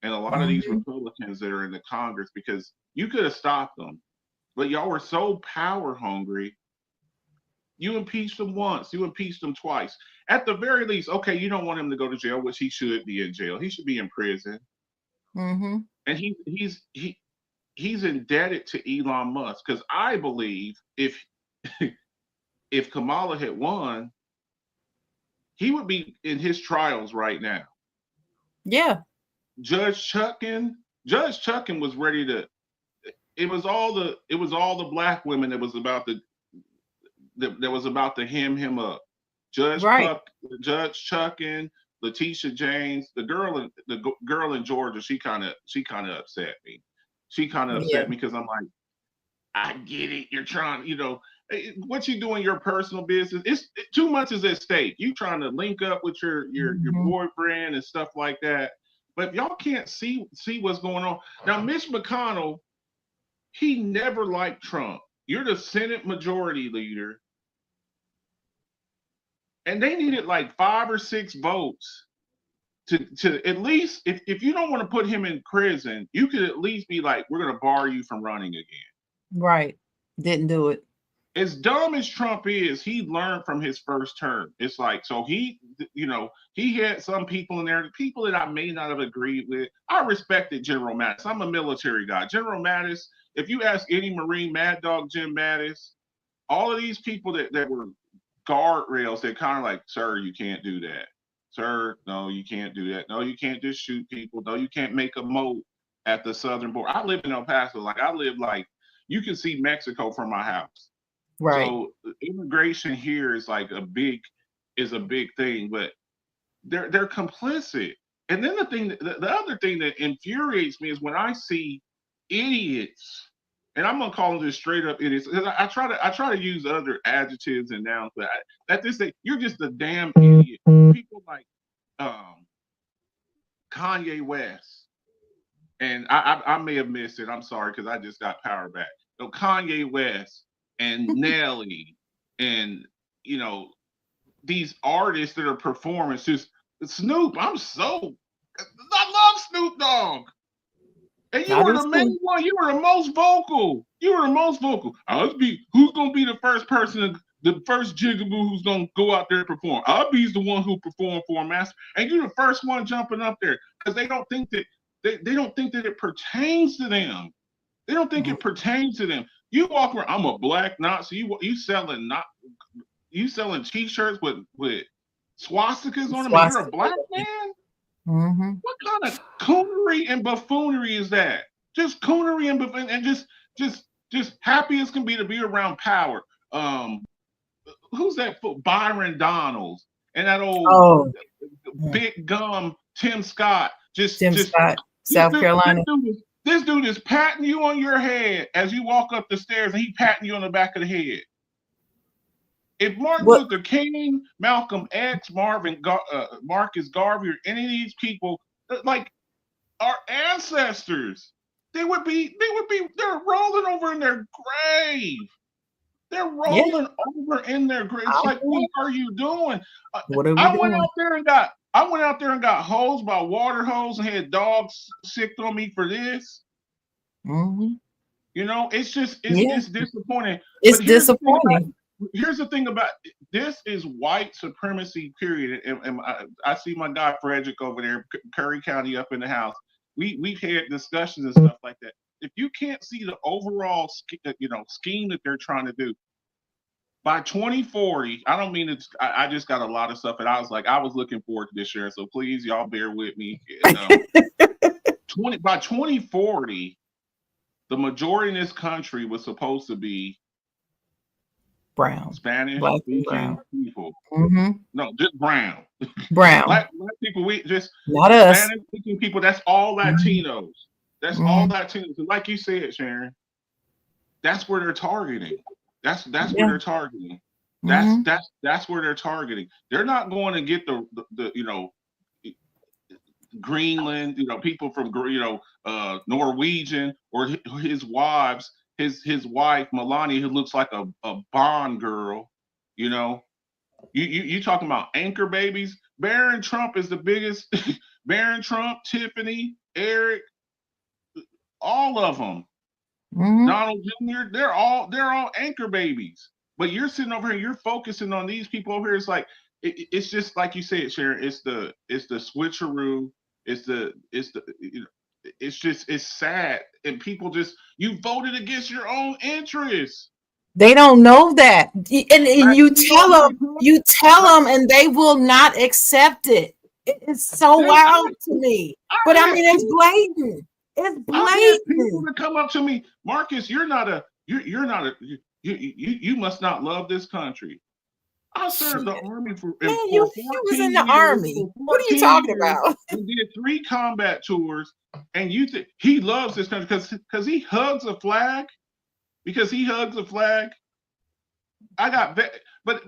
and a lot of these Mhm. Republicans that are in the Congress, because you could have stopped them, but y'all were so power hungry. You impeached him once, you impeached him twice. At the very least, okay, you don't want him to go to jail, which he should be in jail. He should be in prison. Mhm. And he's indebted to Elon Musk, because I believe if Kamala had won, he would be in his trials right now. Yeah. Judge Chuckin was ready to. It was all the black women that was about to hem him up. Right. Judge Chuckin, Letitia James, the girl in Georgia. She kind of upset me. She kind of Yeah. upset me because I'm like, I get it. You're trying, what you do in your personal business. Too much is at stake. You trying to link up with your Mhm. boyfriend and stuff like that. But if y'all can't see what's going on now, Mitch McConnell, he never liked Trump. You're the Senate Majority Leader, and they needed like 5 or 6 votes to at least, if you don't want to put him in prison, you could at least be like, we're gonna bar you from running again. Right. Didn't do it. As dumb as Trump is, he learned from his first term. It's like, so he had some people in there, people that I may not have agreed with. I respected General Mattis. I'm a military guy. General Mattis, if you ask any Marine, Mad Dog Jim Mattis, all of these people that were guardrails, they're kind of like, sir, you can't do that. Sir, no, you can't do that. No, you can't just shoot people. No, you can't make a moat at the southern border. I live in El Paso. I live you can see Mexico from my house. Right. So immigration here is a big thing, but they're complicit. And then the other thing that infuriates me is when I see idiots, and I'm gonna call them just straight up idiots. Because I try to use other adjectives and nouns, but at this stage, you're just a damn idiot. People like Kanye West, and I may have missed it. I'm sorry, because I just got power back. So Kanye West and Nelly and these artists that are performing. Just Snoop. I love Snoop Dogg. And you I were do the main too. one. You were the most vocal. Who's gonna be the first person, the first jigaboo who's gonna go out there and perform? I'll be the one who performed for a master. And you're the first one jumping up there because they don't think that they don't think that it pertains to them. They don't think it pertains to them. You walk around, I'm a black Nazi. You selling T-shirts with swastikas on them, and you're a black man? Mm-hmm. What kind of coonery and buffoonery is that? Just coonery and just happy as can be to be around power. who's that? Byron Donalds and that old Oh, big gum Tim Scott. Tim Scott, South Carolina. This dude is patting you on your head as you walk up the stairs, and he patting you on the back of the head. If Martin Luther King, Malcolm X, Marcus Garvey, or any of these people, like our ancestors, they're rolling over in their grave. They're rolling over in their grave. It's like, what are you doing? What are we I doing? went out there and got hosed by water hose and had dogs sicked on me for this. Mm-hmm. You know, it's disappointing. It's disappointing. Here's the thing about this is white supremacy, period. And I see my guy Frederick over there, Curry County, up in the house. We've had discussions and stuff like that. If you can't see the overall scheme that they're trying to do, by 2040, I don't mean it's. I just got a lot of stuff, and I was looking forward to this year. So please, y'all bear with me. By 2040, the majority in this country was supposed to be brown, Spanish black speaking people. Mm-hmm. No, just brown. Black people. We just not us. Spanish speaking people. That's all Latinos. That's all Latinos. And like you said, Sharon, that's where they're targeting. That's where they're targeting. That's where they're targeting. They're not going to get the Greenland, people from Norwegian or his wives. His wife Melania, who looks like a Bond girl, you talking about anchor babies. Barron Trump is the biggest. Barron Trump, Tiffany, Eric, all of them. Donald Jr. They're all anchor babies. But you're sitting over here, you're focusing on these people over here. It's like it's just like you said, Sharon. It's the switcheroo. It's sad, and people you voted against your own interests. They don't know that, and you tell them, and they will not accept it. It's so wild to me. But I mean, it's blatant. It's blatant. People to come up to me, Marcus, you must not love this country. I served the army for. He was in the army. What are you talking about? He did 3 combat tours, and you think he loves this country because he hugs a flag. Because he hugs a flag. But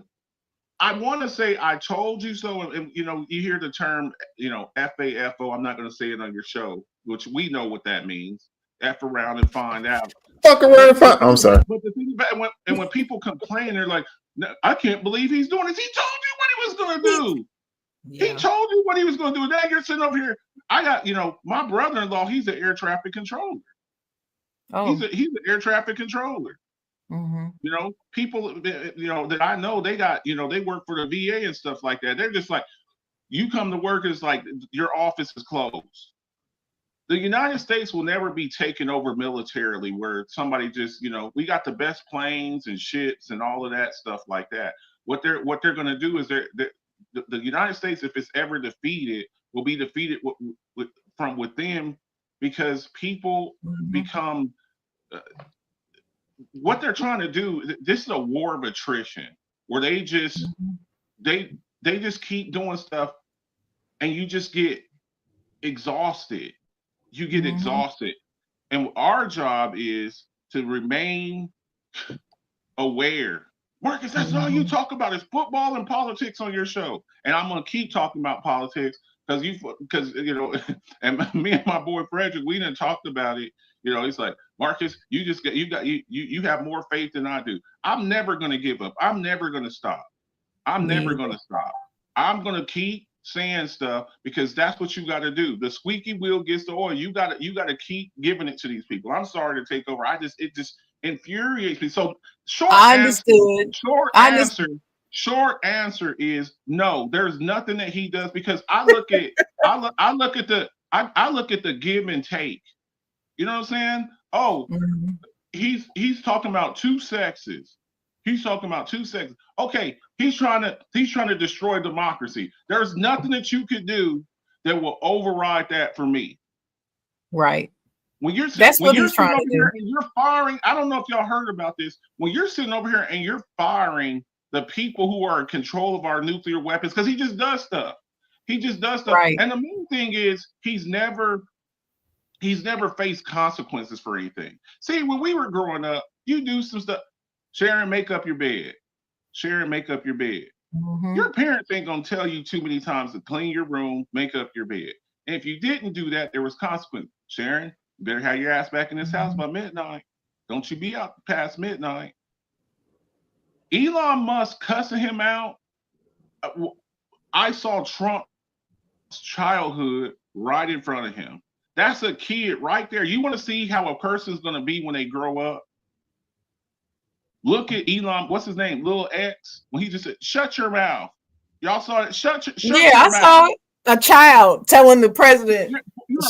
I want to say I told you so, and you hear the term, FAFO. I'm not going to say it on your show, which we know what that means. F around and find out. Fuck around and find. I'm sorry. But the thing about when people complain, they're like, no, I can't believe he's doing this. He told you what he was going to do. Yeah. He told you what he was going to do. Now you're sitting over here. I got, my brother-in-law. He's an air traffic controller. Oh, he's an air traffic controller. Mm-hmm. People, that I know, they got, they work for the VA and stuff like that. They're just like, you come to work, it's like your office is closed. The United States will never be taken over militarily where somebody just, we got the best planes and ships and all of that stuff like that. What they're going to do is the United States, if it's ever defeated, will be defeated from within, because people become what they're trying to do. This is a war of attrition where they just they just keep doing stuff, and you just get exhausted. You get exhausted. And our job is to remain aware. Marcus, that's all you talk about is football and politics on your show. And I'm going to keep talking about politics because and me and my boy Frederick, we done talked about it. He's like, Marcus, you have more faith than I do. I'm never going to give up. I'm never going to stop. I'm never going to stop. I'm going to keep saying stuff because that's what you got to do. The squeaky wheel gets the oil. You got to keep giving it to these people. I'm sorry to take over. It just infuriates me. So short answer is no. There's nothing that he does, because I look at the give and take. You know what I'm saying? Oh, he's talking about 2 sexes. He's talking about 2 sexes. Okay, he's trying to destroy democracy. There's nothing that you could do that will override that for me. Right. When you're That's when what you're he's sitting trying over to here do. and you're firing, I don't know if y'all heard about this. When you're sitting over here and you're firing the people who are in control of our nuclear weapons, because he just does stuff. He just does stuff. Right. And the main thing is he's never faced consequences for anything. See, when we were growing up, you do some stuff. Sharon, make up your bed. Sharon, make up your bed. Mhm. Your parents ain't gonna tell you too many times to clean your room, make up your bed. And if you didn't do that, there was consequence. Sharon, you better have your ass back in this house by midnight. Don't you be out past midnight. Elon Musk cussing him out. I saw Trump's childhood right in front of him. That's a kid right there. You want to see how a person's going to be when they grow up? Look at Elon, what's his name? Lil X, when he just said, shut your mouth. Y'all saw it? Shut your mouth. Saw it. A child telling the president,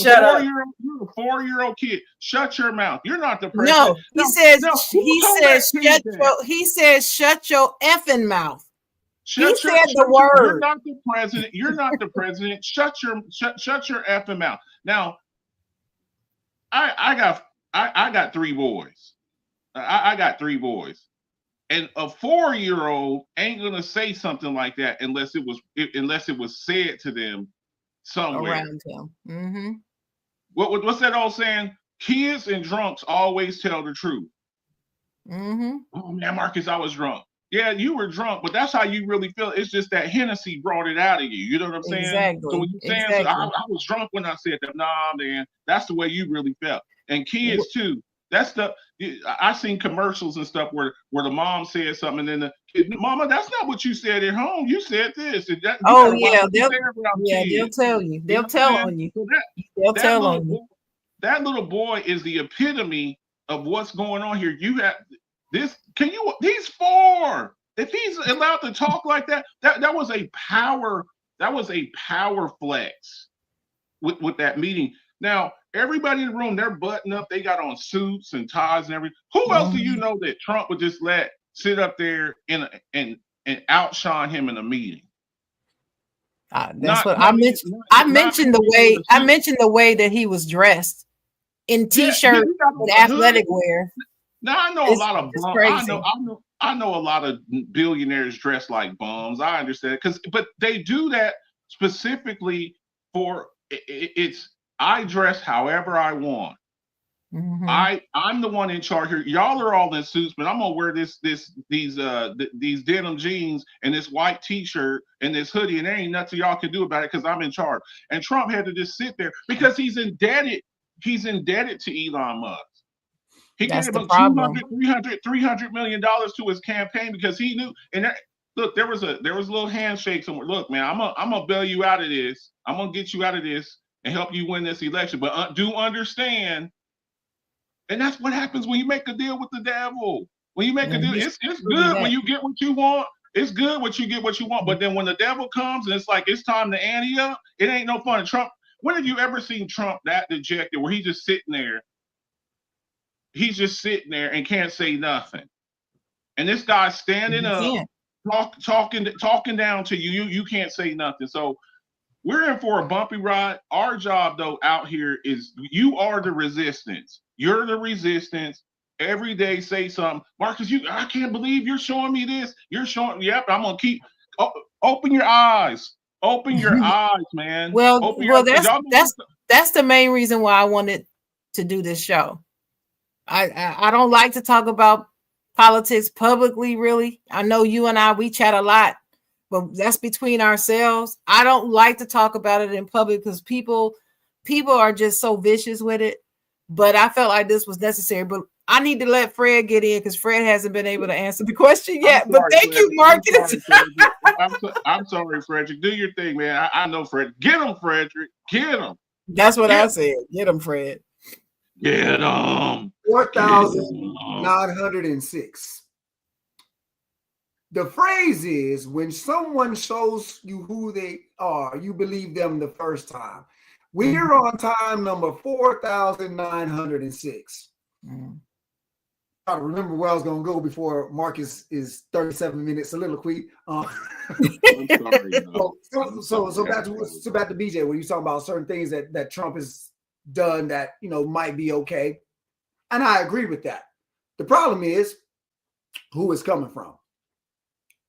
shut up. You're a 4-year-old kid. Shut your mouth. You're not the president. No, he says shut your effing mouth. He said the word. You're not the president. You're not the president. Shut your effing mouth. Now, I got 3 boys. I got 3 boys. And a 4-year-old ain't gonna say something like that unless it was said to them somewhere around him. Mm-hmm. What's that old saying? Kids and drunks always tell the truth. Mm-hmm. Oh man, Marcus, I was drunk. Yeah, you were drunk, but that's how you really feel. It's just that Hennessy brought it out of you. You know what I'm saying? Exactly. So when you're saying I was drunk when I said that, nah, man, that's the way you really felt. And kids too. That's I seen commercials and stuff where the mom said something and then the kid, Mama, that's not what you said at home. You said this. They'll tell you. They'll tell on you. They'll tell on you. That little boy is the epitome of what's going on here. You have this. He's 4. If he's allowed to talk like that, that was a power flex with that meeting. Now, everybody in the room, they're buttoned up. They got on suits and ties and everything. Who else do you know that Trump would just let sit up there and outshine him in a meeting? That's what I mentioned. I mentioned the way that he was dressed in t-shirt, athletic wear. Now I know a lot of bums. I know a lot of billionaires dressed like bums. I understand but they do that specifically for it's. I dress however I want. Mm-hmm. I'm the one in charge here. Y'all are all in suits, but I'm gonna wear these denim jeans and this white t-shirt and this hoodie, and there ain't nothing y'all can do about it because I'm in charge. And Trump had to just sit there because he's indebted. He's indebted to Elon Musk. He gave him $300 million to his campaign because he knew. And look, there was a little handshake somewhere. Look, man, I'm gonna bail you out of this. I'm gonna get you out of this and help you win this election. But do understand, and that's what happens when you make a deal with the devil. When you make a deal, it's good when you get what you want. It's good when you get what you want. But then when the devil comes and it's like it's time to ante up, it ain't no fun. Trump, when have you ever seen Trump that dejected where he's just sitting there? He's just sitting there and can't say nothing. And this guy's standing up, talking down to you. You can't say nothing. So we're in for a bumpy ride. Our job, though, out here is you are the resistance. You're the resistance. Every day, say something. Marcus, I can't believe you're showing me this. You're showing. Yep, I'm gonna keep. Open your eyes. Open your eyes, man. That's the main reason why I wanted to do this show. I don't like to talk about politics publicly, really. I know you and we chat a lot, but that's between ourselves. I don't like to talk about it in public because people are just so vicious with it. But I felt like this was necessary. But I need to let Fred get in because Fred hasn't been able to answer the question yet. But thank you, Marcus. I'm sorry, Frederick. Do your thing, man. I know Fred. Get him, Frederick. Get him. That's what I said. Get him, Fred. Get him. 4,906. The phrase is when someone shows you who they are, you believe them the first time. We're on time number 4,906. I remember where I was going to go before Marcus is 37 minutes soliloquy. I'm sorry, so back to BJ, when you talking about certain things that Trump is done that, might be okay. And I agree with that. The problem is who it's coming from.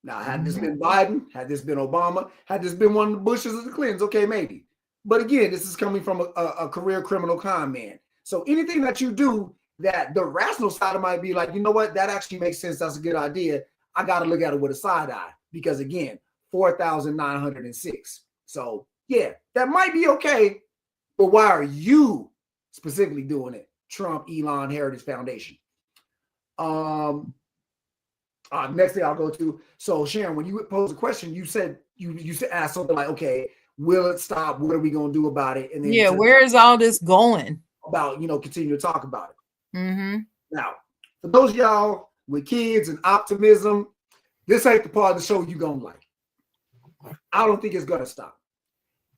Now, had this been Biden, had this been Obama, had this been one of the Bushes or the Clintons, okay, maybe. But again, this is coming from a career criminal con man. So anything that you do that the rational side of might be like, you know what, that actually makes sense. That's a good idea. I got to look at it with a side eye because, again, 4,906. So, yeah, that might be okay. But why are you specifically doing it? Trump, Elon, Heritage Foundation. Next thing I'll go to. So Sharon, when you posed a question, you said you asked something like, okay, will it stop? What are we going to do about it? And then where is all this going? About, continue to talk about it. Mm-hmm. Now, for those of y'all with kids and optimism, this ain't the part of the show you're going to like. I don't think it's going to stop.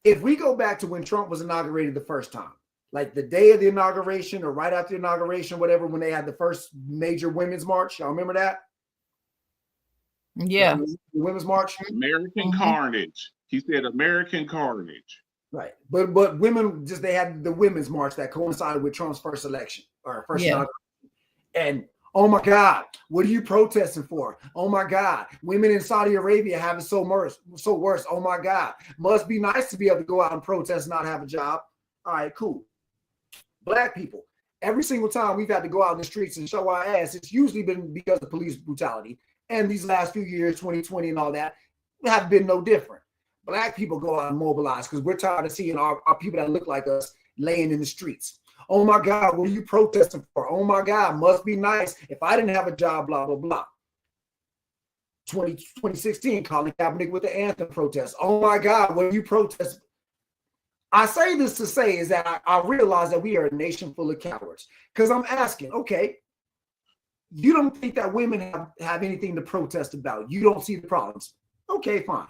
If we go back to when Trump was inaugurated the first time, like the day of the inauguration or right after the inauguration, whatever, when they had the first major women's march, y'all remember that? Yeah. The women's march. American carnage. He said American carnage. Right. But women, just they had the women's march that coincided with Trump's first election or first inauguration. And oh my God, what are you protesting for? Oh my God, women in Saudi Arabia have it so worse. Oh my God, must be nice to be able to go out and protest and not have a job. All right, cool. Black people, every single time we've had to go out in the streets and show our ass, it's usually been because of police brutality. And these last few years, 2020 and all that, have been no different. Black people go out and mobilize because we're tired of seeing our people that look like us laying in the streets. Oh my God, what are you protesting for? Oh my God, must be nice if I didn't have a job, blah, blah, blah. 2016, Colin Kaepernick with the anthem protest. Oh my God, what are you protesting? I say this to say is that I realize that we are a nation full of cowards because I'm asking, okay, you don't think that women have anything to protest about. You don't see the problems. Okay, fine.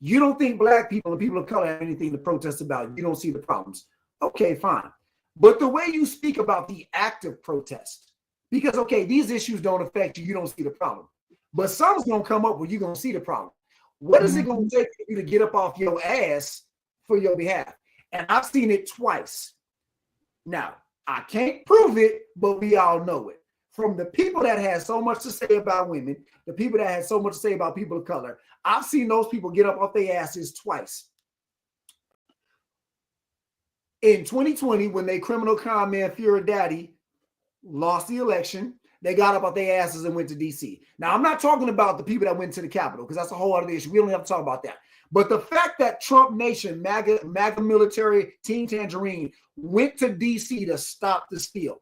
You don't think Black people and people of color have anything to protest about. You don't see the problems. Okay, fine. But the way you speak about the active protest, because, okay, these issues don't affect you. You don't see the problem. But something's going to come up where you're going to see the problem. What is it going to take for you to get up off your ass for your behalf? And I've seen it twice. Now, I can't prove it, but we all know it. From the people that had so much to say about women, the people that had so much to say about people of color, I've seen those people get up off their asses twice. In 2020, when they criminal con man Fury Daddy lost the election, they got up off their asses and went to D.C. Now, I'm not talking about the people that went to the Capitol because that's a whole other issue. We don't have to talk about that. But the fact that Trump Nation, MAGA military, Team Tangerine, went to D.C. to stop the steal.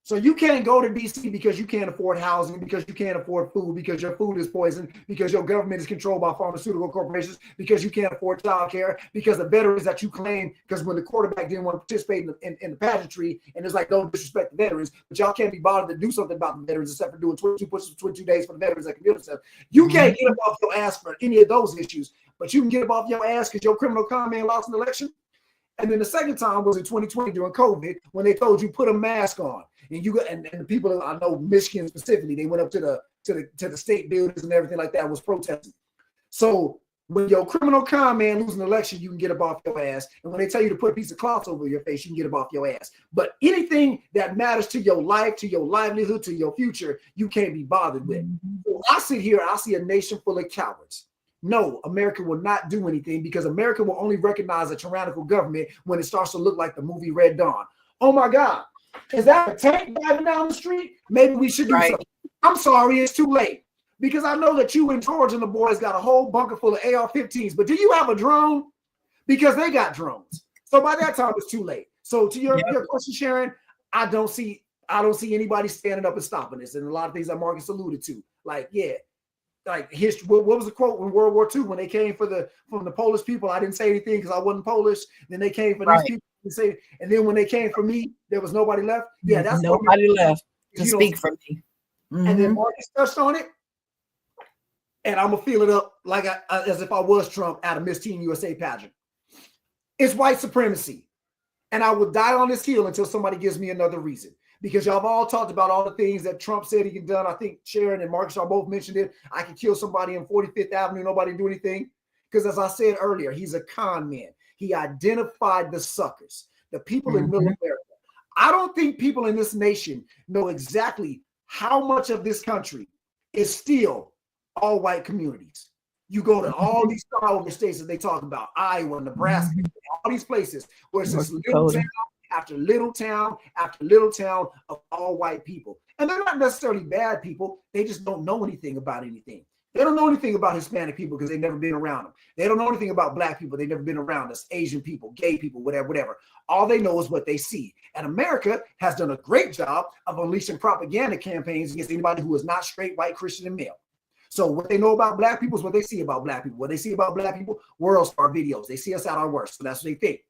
So you can't go to D.C. because you can't afford housing, because you can't afford food, because your food is poisoned, because your government is controlled by pharmaceutical corporations, because you can't afford child care, because the veterans that you claim, because when the quarterback didn't want to participate in the pageantry, and it's like, don't disrespect the veterans, but y'all can't be bothered to do something about the veterans except for doing 22 pushes, 22 days for the veterans that can do themselves. You can't get up off your ass for any of those issues, but you can get up off your ass because your criminal con man lost an election. And then the second time was in 2020 during COVID when they told you put a mask on, and you got and the people I know, Michigan specifically, they went up to the state buildings and everything like that, was protesting. So when your criminal con man loses an election, you can get up off your ass, and when they tell you to put a piece of cloth over your face, you can get up off your ass. But anything that matters to your life, to your livelihood, to your future, you can't be bothered with. So I sit here, I see a nation full of cowards. No, America will not do anything because America will only recognize a tyrannical government when it starts to look like the movie Red Dawn. Oh my God, is that a tank driving down the street? Maybe we should do something. I'm sorry, it's too late because I know that you and George and the boys got a whole bunker full of AR-15s, but do you have a drone? Because they got drones. So by that time, it's too late. So to your question, Sharon, I don't see anybody standing up and stopping this, and a lot of things that Marcus alluded to, like history. What was the quote in World War II when they came from the Polish people? I didn't say anything because I wasn't Polish. Then they came for these people and say, and then when they came for me, there was nobody left. Yeah, that's nobody left to speak for me. And then Marcus touched on it, and I'm gonna feel it up like as if I was Trump at a Miss Teen USA pageant. It's white supremacy, and I will die on this hill until somebody gives me another reason. Because y'all have all talked about all the things that Trump said he can done. I think Sharon and Marcus, y'all both mentioned it. I could kill somebody in 45th Avenue, nobody do anything. Because as I said earlier, he's a con man. He identified the suckers. the people in middle America. I don't think people in this nation know exactly how much of this country is still all white communities. You go to all these flyover states that they talk about, Iowa, Nebraska, all these places where it's just little town after little town after little town of all white people. And they're not necessarily bad people. They just don't know anything about anything. They don't know anything about Hispanic people because they've never been around them. They don't know anything about black people. They've never been around us, Asian people, gay people, whatever. All they know is what they see. And America has done a great job of unleashing propaganda campaigns against anybody who is not straight, white, Christian, and male. So what they know about black people is what they see about black people. What they see about black people, World Star videos. They see us at our worst. So that's what they think.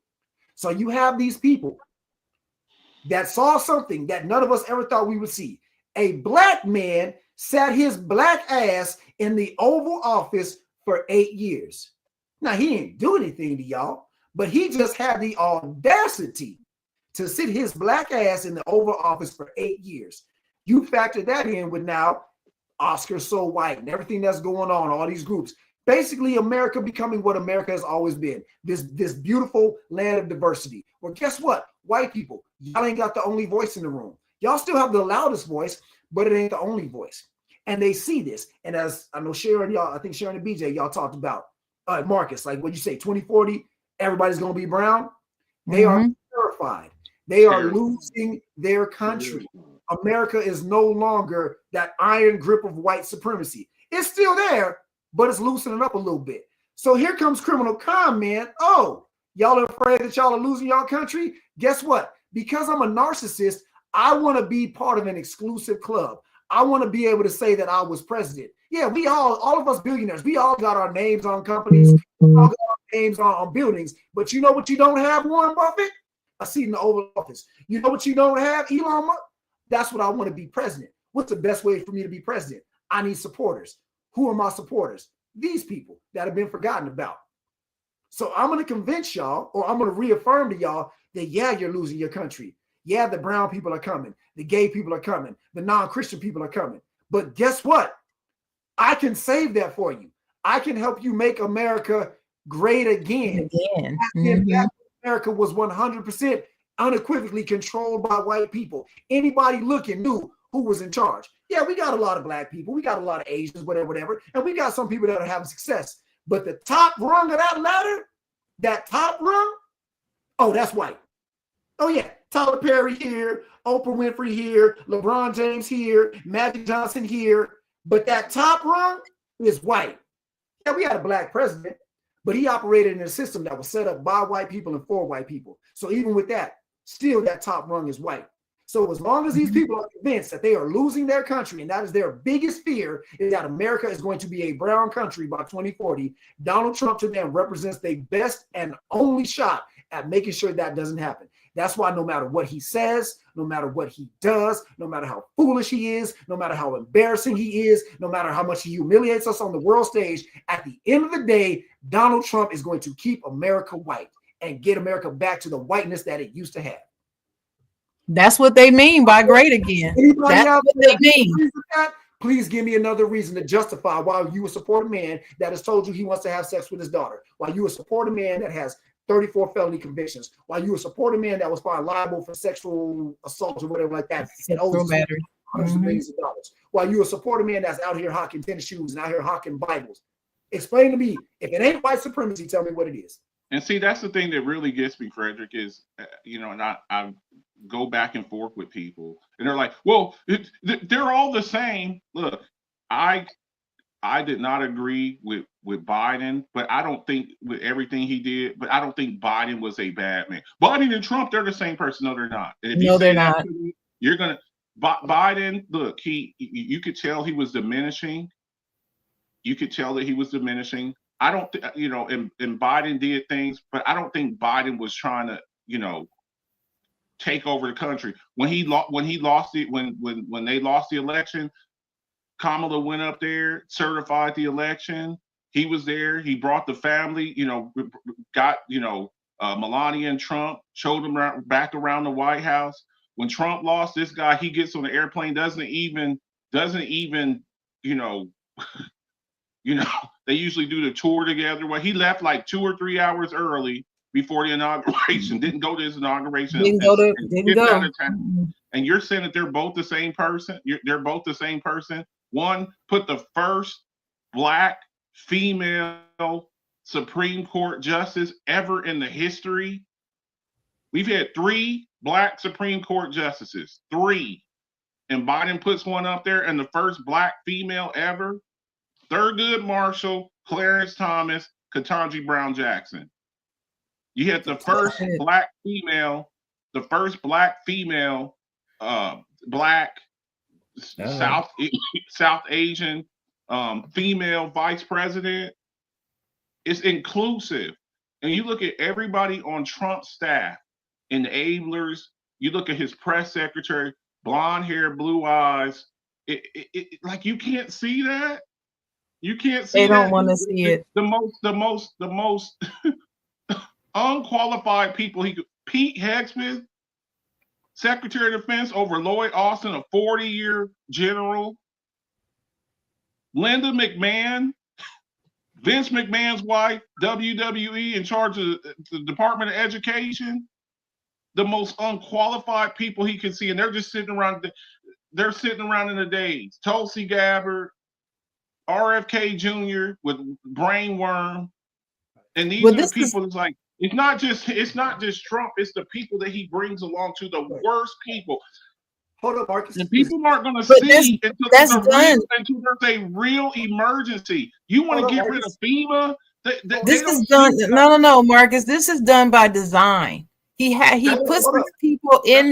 So you have these people that saw something that none of us ever thought we would see. A black man sat his black ass in the Oval Office for 8 years. Now, he didn't do anything to y'all, but he just had the audacity to sit his black ass in the Oval Office for 8 years. You factor that in with now Oscar So White and everything that's going on, all these groups. Basically, America becoming what America has always been, this beautiful land of diversity. Well, guess what? White people, y'all ain't got the only voice in the room. Y'all still have the loudest voice, but it ain't the only voice. And they see this. And as I know Sharon, y'all, I think Sharon and BJ, y'all talked about Marcus, like what you say, 2040, everybody's going to be brown. They are terrified. They are losing their country. America is no longer that iron grip of white supremacy. It's still there, but it's loosening up a little bit. So here comes criminal con, man. Oh, y'all are afraid that y'all are losing y'all country? Guess what? Because I'm a narcissist, I want to be part of an exclusive club. I want to be able to say that I was president. Yeah, we all of us billionaires, we all got our names on companies, we all got our names on buildings. But you know what you don't have, Warren Buffett? A seat in the Oval Office. You know what you don't have, Elon Musk? That's what I want to be president. What's the best way for me to be president? I need supporters. Who are my supporters? These people that have been forgotten about. So I'm going to convince y'all, or I'm going to reaffirm to y'all that, yeah, you're losing your country. Yeah, the brown people are coming. The gay people are coming. The non-Christian people are coming. But guess what? I can save that for you. I can help you make America great again. America was 100% unequivocally controlled by white people. Anybody looking knew who was in charge. Yeah, we got a lot of black people. We got a lot of Asians, whatever. And we got some people that are having success. But the top rung of that ladder, that top rung, oh, that's white. Oh, yeah. Tyler Perry here, Oprah Winfrey here, LeBron James here, Magic Johnson here. But that top rung is white. Yeah, we had a black president, but he operated in a system that was set up by white people and for white people. So even with that, still that top rung is white. So as long as these people are convinced that they are losing their country, and that is their biggest fear, is that America is going to be a brown country by 2040, Donald Trump to them represents the best and only shot at making sure that doesn't happen. That's why no matter what he says, no matter what he does, no matter how foolish he is, no matter how embarrassing he is, no matter how much he humiliates us on the world stage, at the end of the day, Donald Trump is going to keep America white and get America back to the whiteness that it used to have. That's what they mean by great again. That's what they mean. Please give me another reason to justify why you would support a man that has told you he wants to have sex with his daughter, why you would support a man that has 34 felony convictions, why you would support a man that was found liable for sexual assault or whatever like that, and hundreds of millions of dollars, while you would support a man that's out here hawking tennis shoes and out here hawking Bibles. Explain to me, if it ain't white supremacy, tell me what it is. And see, that's the thing that really gets me, Frederick, is, and I go back and forth with people, and they're like, well, they're all the same. Look, I did not agree with Biden, but I don't think with everything he did, but I don't think Biden was a bad man. Biden and Trump, they're the same person. No, they're not. No, they're not. You're going to, Biden, look, you could tell he was diminishing. You could tell that he was diminishing. I don't, and Biden did things, but I don't think Biden was trying to, take over the country. When they lost the election, Kamala went up there, certified the election. He was there. He brought the family, got, Melania and Trump, showed them back around the White House. When Trump lost, this guy, he gets on the airplane, doesn't even, they usually do the tour together. Well, he left like 2 or 3 hours early before the inauguration. Didn't go to his inauguration. Didn't go. Out of town. And you're saying that they're both the same person? They're both the same person? One put the first Black female Supreme Court justice ever in the history. We've had 3 Black Supreme Court justices, 3. And Biden puts one up there, and the first Black female ever. Thurgood Marshall, Clarence Thomas, Ketanji Brown Jackson. You had the first Black female, Black South Asian female vice president. It's inclusive. And you look at everybody on Trump's staff, enablers, you look at his press secretary, blonde hair, blue eyes. Like, you can't see that. You can't see. They don't want to see it. The most unqualified people he could. Pete Hegseth, Secretary of Defense over Lloyd Austin, a 40-year general. Linda McMahon, Vince McMahon's wife, WWE, in charge of the Department of Education. The most unqualified people he can see, and they're just sitting around. They're sitting around in the days. Tulsi Gabbard, RFK Jr. with brainworm, and these are the people. It's like it's not just Trump. It's the people that he brings along to the worst people. Hold up, Marcus. And people aren't going to see until there's a real emergency. You want to get rid of FEMA? This is done. No, Marcus. This is done by design. He puts these people in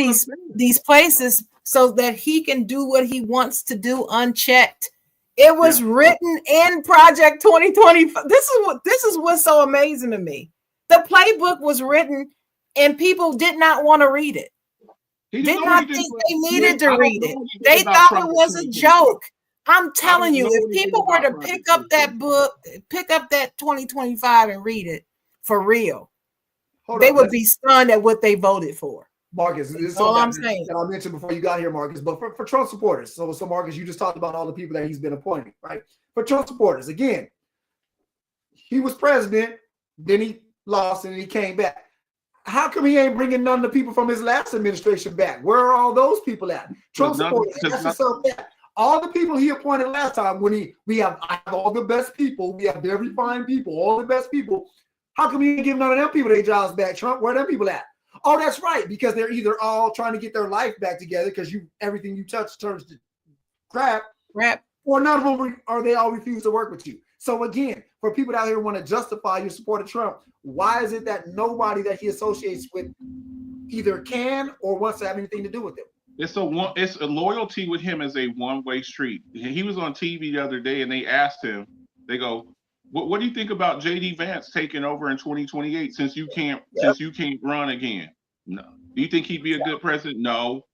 these places so that he can do what he wants to do unchecked. It was written in Project 2020. This is what's so amazing to me. The playbook was written, and people did not want to read it. Did not think they needed to read it. They thought it was a joke. I'm telling you, if people were to pick up that book, pick up that 2025 and read it for real, they would be stunned at what they voted for. Marcus, this is all I'm saying. That I mentioned before you got here, Marcus. But for Trump supporters, so Marcus, you just talked about all the people that he's been appointing, right? For Trump supporters, again, he was president, then he lost, and then he came back. How come he ain't bringing none of the people from his last administration back? Where are all those people at? Trump supporters, ask yourself that. All the people he appointed last time, I have all the best people, we have very fine people, all the best people. How come he ain't giving none of them people their jobs back, Trump? Where are them people at? Oh, that's right, because they're either all trying to get their life back together because everything you touch turns to crap, or none of them or they all refuse to work with you. So again, for people out here who want to justify your support of Trump, why is it that nobody that he associates with either can or wants to have anything to do with him? It's a loyalty with him as a one-way street. He was on TV the other day and they asked him, they go, what do you think about JD Vance taking over in 2028 since you can't run again? No. Do you think he'd be a good president? No.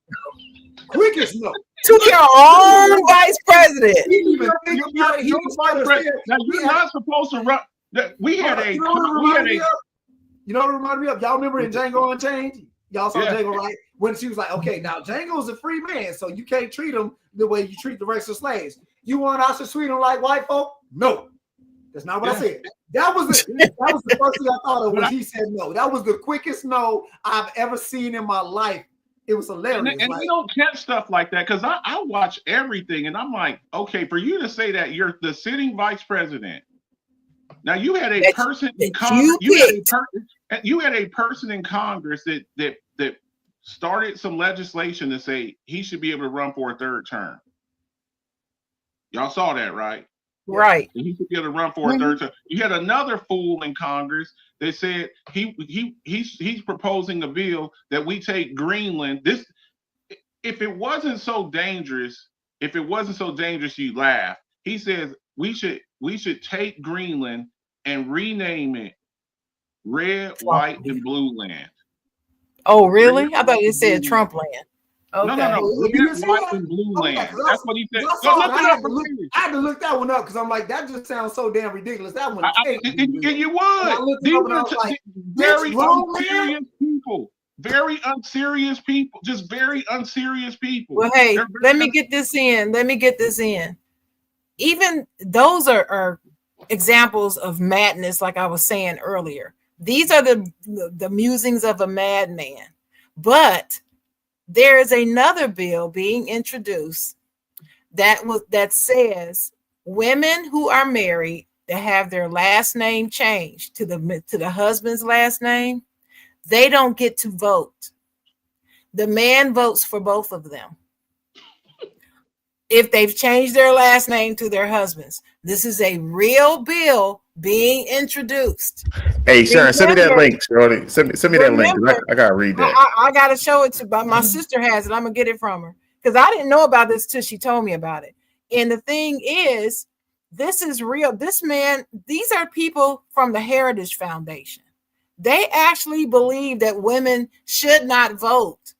Quickest no. To your own vice president. You're not supposed to run. We had a. You know what it reminded me of? Y'all remember in Django Unchained? Y'all saw Django, right? When she was like, okay, now Django's a free man, so you can't treat him the way you treat the rest of the slaves. You want us to treat him like white folk? No. That's not what I said. That was the first thing I thought of when he said no. That was the quickest no I've ever seen in my life. It was hilarious. And we don't catch stuff like that because I watch everything and I'm like, okay, for you to say that you're the sitting vice president. Now you had a person in Congress. You had a person in Congress that started some legislation to say he should be able to run for a third term. Y'all saw that, right? Right. And he should be able to run for a third term. You had another fool in Congress that said he's proposing a bill that we take Greenland. If it wasn't so dangerous, you laugh. He says we should take Greenland and rename it Red, White, and Blue Land. Oh, really? I thought you said Trump land. Okay. No. Red, White, and Blue Land. That's what he said. I had to look that one up because I'm like, that just sounds so damn ridiculous. That one. You would. These are very unserious people. Very unserious people. Just very unserious people. Well, hey, let me get this in. Even those are examples of madness, like I was saying earlier. These are the musings of a madman. But there is another bill being introduced that says women who are married that have their last name changed to the husband's last name, they don't get to vote. The man votes for both of them if they've changed their last name to their husband's. This is a real bill being introduced. Hey, Sharon, send me that link, Shorty. Send me that link. I gotta read that. I gotta show it to my sister has it. I'm gonna get it from her because I didn't know about this till she told me about it. And the thing is, this is real. This man, these are people from the Heritage Foundation. They actually believe that women should not vote,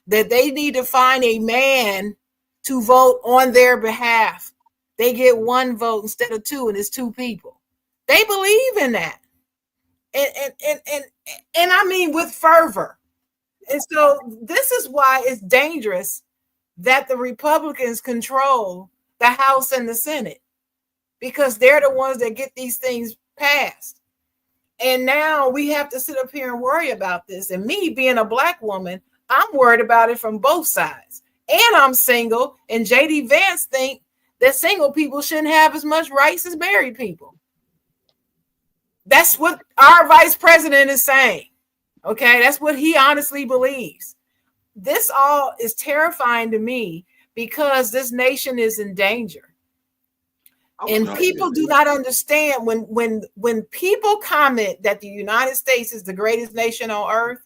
that they need to find a man to vote on their behalf. They get one vote instead of two, and it's two people. They believe in that. And I mean with fervor. And so this is why it's dangerous that the Republicans control the House and the Senate, because they're the ones that get these things passed. And now we have to sit up here and worry about this. And me being a Black woman, I'm worried about it from both sides. And I'm single, and JD Vance think that single people shouldn't have as much rights as married people. That's what our vice president is saying. Okay, that's what he honestly believes. This all is terrifying to me because this nation is in danger. And people do not understand when people comment that the United States is the greatest nation on earth,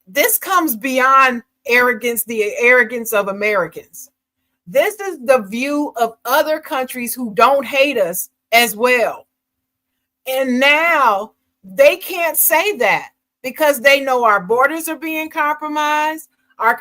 this comes beyond arrogance, the arrogance of Americans. This is the view of other countries who don't hate us as well. And now they can't say that because they know our borders are being compromised. Our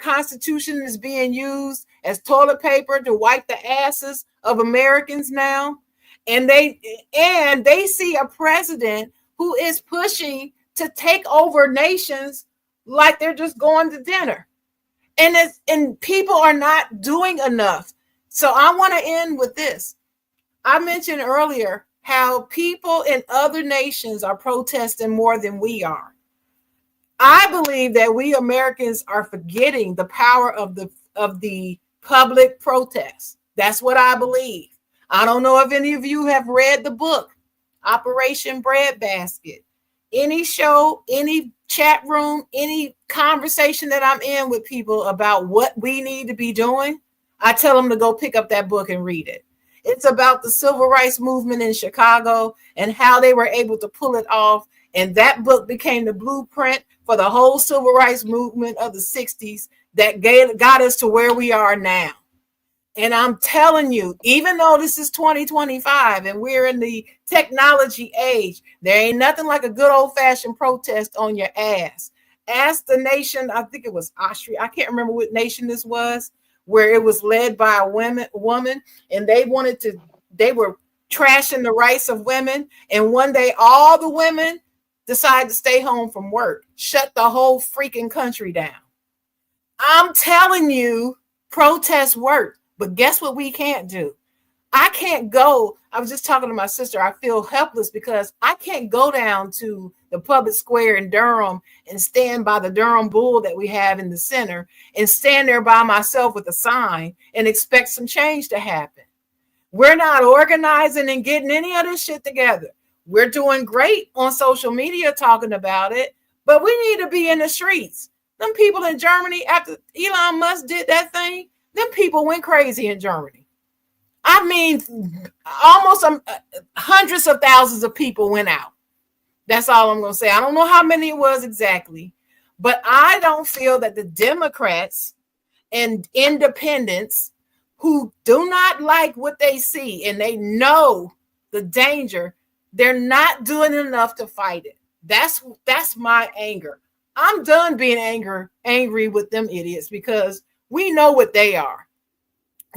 Constitution is being used as toilet paper to wipe the asses of Americans now. And they see a president who is pushing to take over nations like they're just going to dinner. And people are not doing enough. So I want to end with this. I mentioned earlier how people in other nations are protesting more than we are. I believe that we Americans are forgetting the power of the public protest. That's what I believe. I don't know if any of you have read the book, Operation Breadbasket. Any show, any chat room, any conversation that I'm in with people about what we need to be doing, I tell them to go pick up that book and read it. It's about the civil rights movement in Chicago and how they were able to pull it off. And that book became the blueprint for the whole civil rights movement of the 60s that got us to where we are now. And I'm telling you, even though this is 2025 and we're in the technology age, there ain't nothing like a good old-fashioned protest on your ass. Ask the nation, I think it was Austria, I can't remember what nation this was, where it was led by a woman, and they were trashing the rights of women. And one day, all the women decided to stay home from work, shut the whole freaking country down. I'm telling you, protests work. But guess what we can't do? I can't go. I was just talking to my sister. I feel helpless because I can't go down to the public square in Durham and stand by the Durham bull that we have in the center and stand there by myself with a sign and expect some change to happen. We're not organizing and getting any of this shit together. We're doing great on social media talking about it, but we need to be in the streets. Them people in Germany, after Elon Musk did that thing, them people went crazy in Germany. I mean, almost hundreds of thousands of people went out. That's all I'm going to say. I don't know how many it was exactly, but I don't feel that the Democrats and independents who do not like what they see and they know the danger, they're not doing enough to fight it. That's my anger. I'm done being angry with them idiots because we know what they are.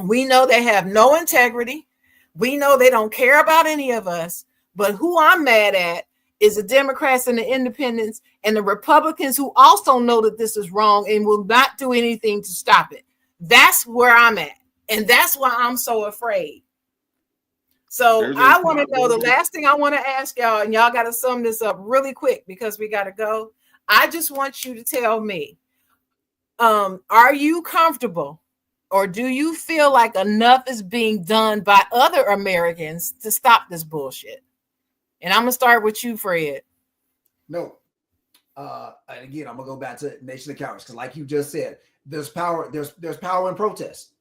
We know they have no integrity. We know they don't care about any of us. But who I'm mad at is the Democrats and the independents and the Republicans who also know that this is wrong and will not do anything to stop it. That's where I'm at. And that's why I'm so afraid. So There's I a want to know the there's last thing I want to ask y'all, and y'all got to sum this up really quick because we got to go. I just want you to tell me, are you comfortable or do you feel like enough is being done by other Americans to stop this bullshit? And I'm going to start with you, Fred. No. And again, I'm gonna go back to Nation of Cowards because, like you just said, there's power. There's power in protest.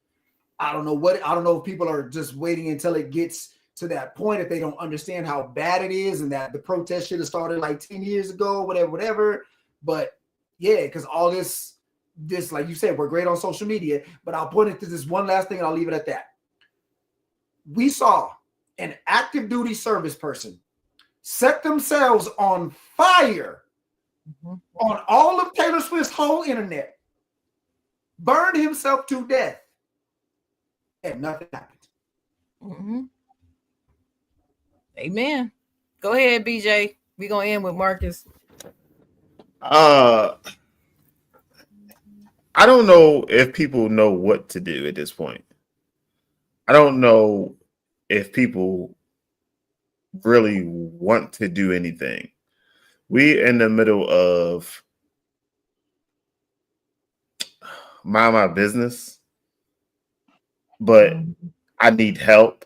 I don't know if people are just waiting until it gets to that point if they don't understand how bad it is and that the protest should have started like 10 years ago, whatever. But yeah, because all this, like you said, we're great on social media. But I'll point it to this one last thing, and I'll leave it at that. We saw an active duty service person set themselves on fire on all of Taylor Swift's whole internet, burned himself to death, and nothing happened. Mm-hmm. Amen. Go ahead, BJ. We're going to end with Marcus. I don't know if people know what to do at this point. I don't know if people really want to do anything. We in the middle of mind my business, but I need help.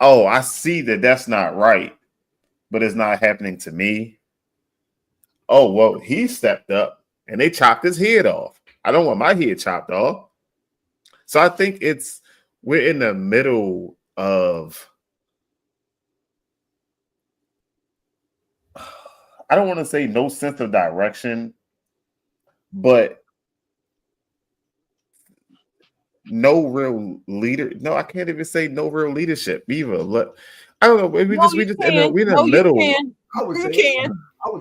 Oh, I see that that's not right, but it's not happening to me. Oh, well, he stepped up and they chopped his head off. I don't want my head chopped off. So I think we're in the middle of, I don't want to say no sense of direction, but no real leader. No, I can't even say no real leadership either. Look, I don't know. We in the middle. I would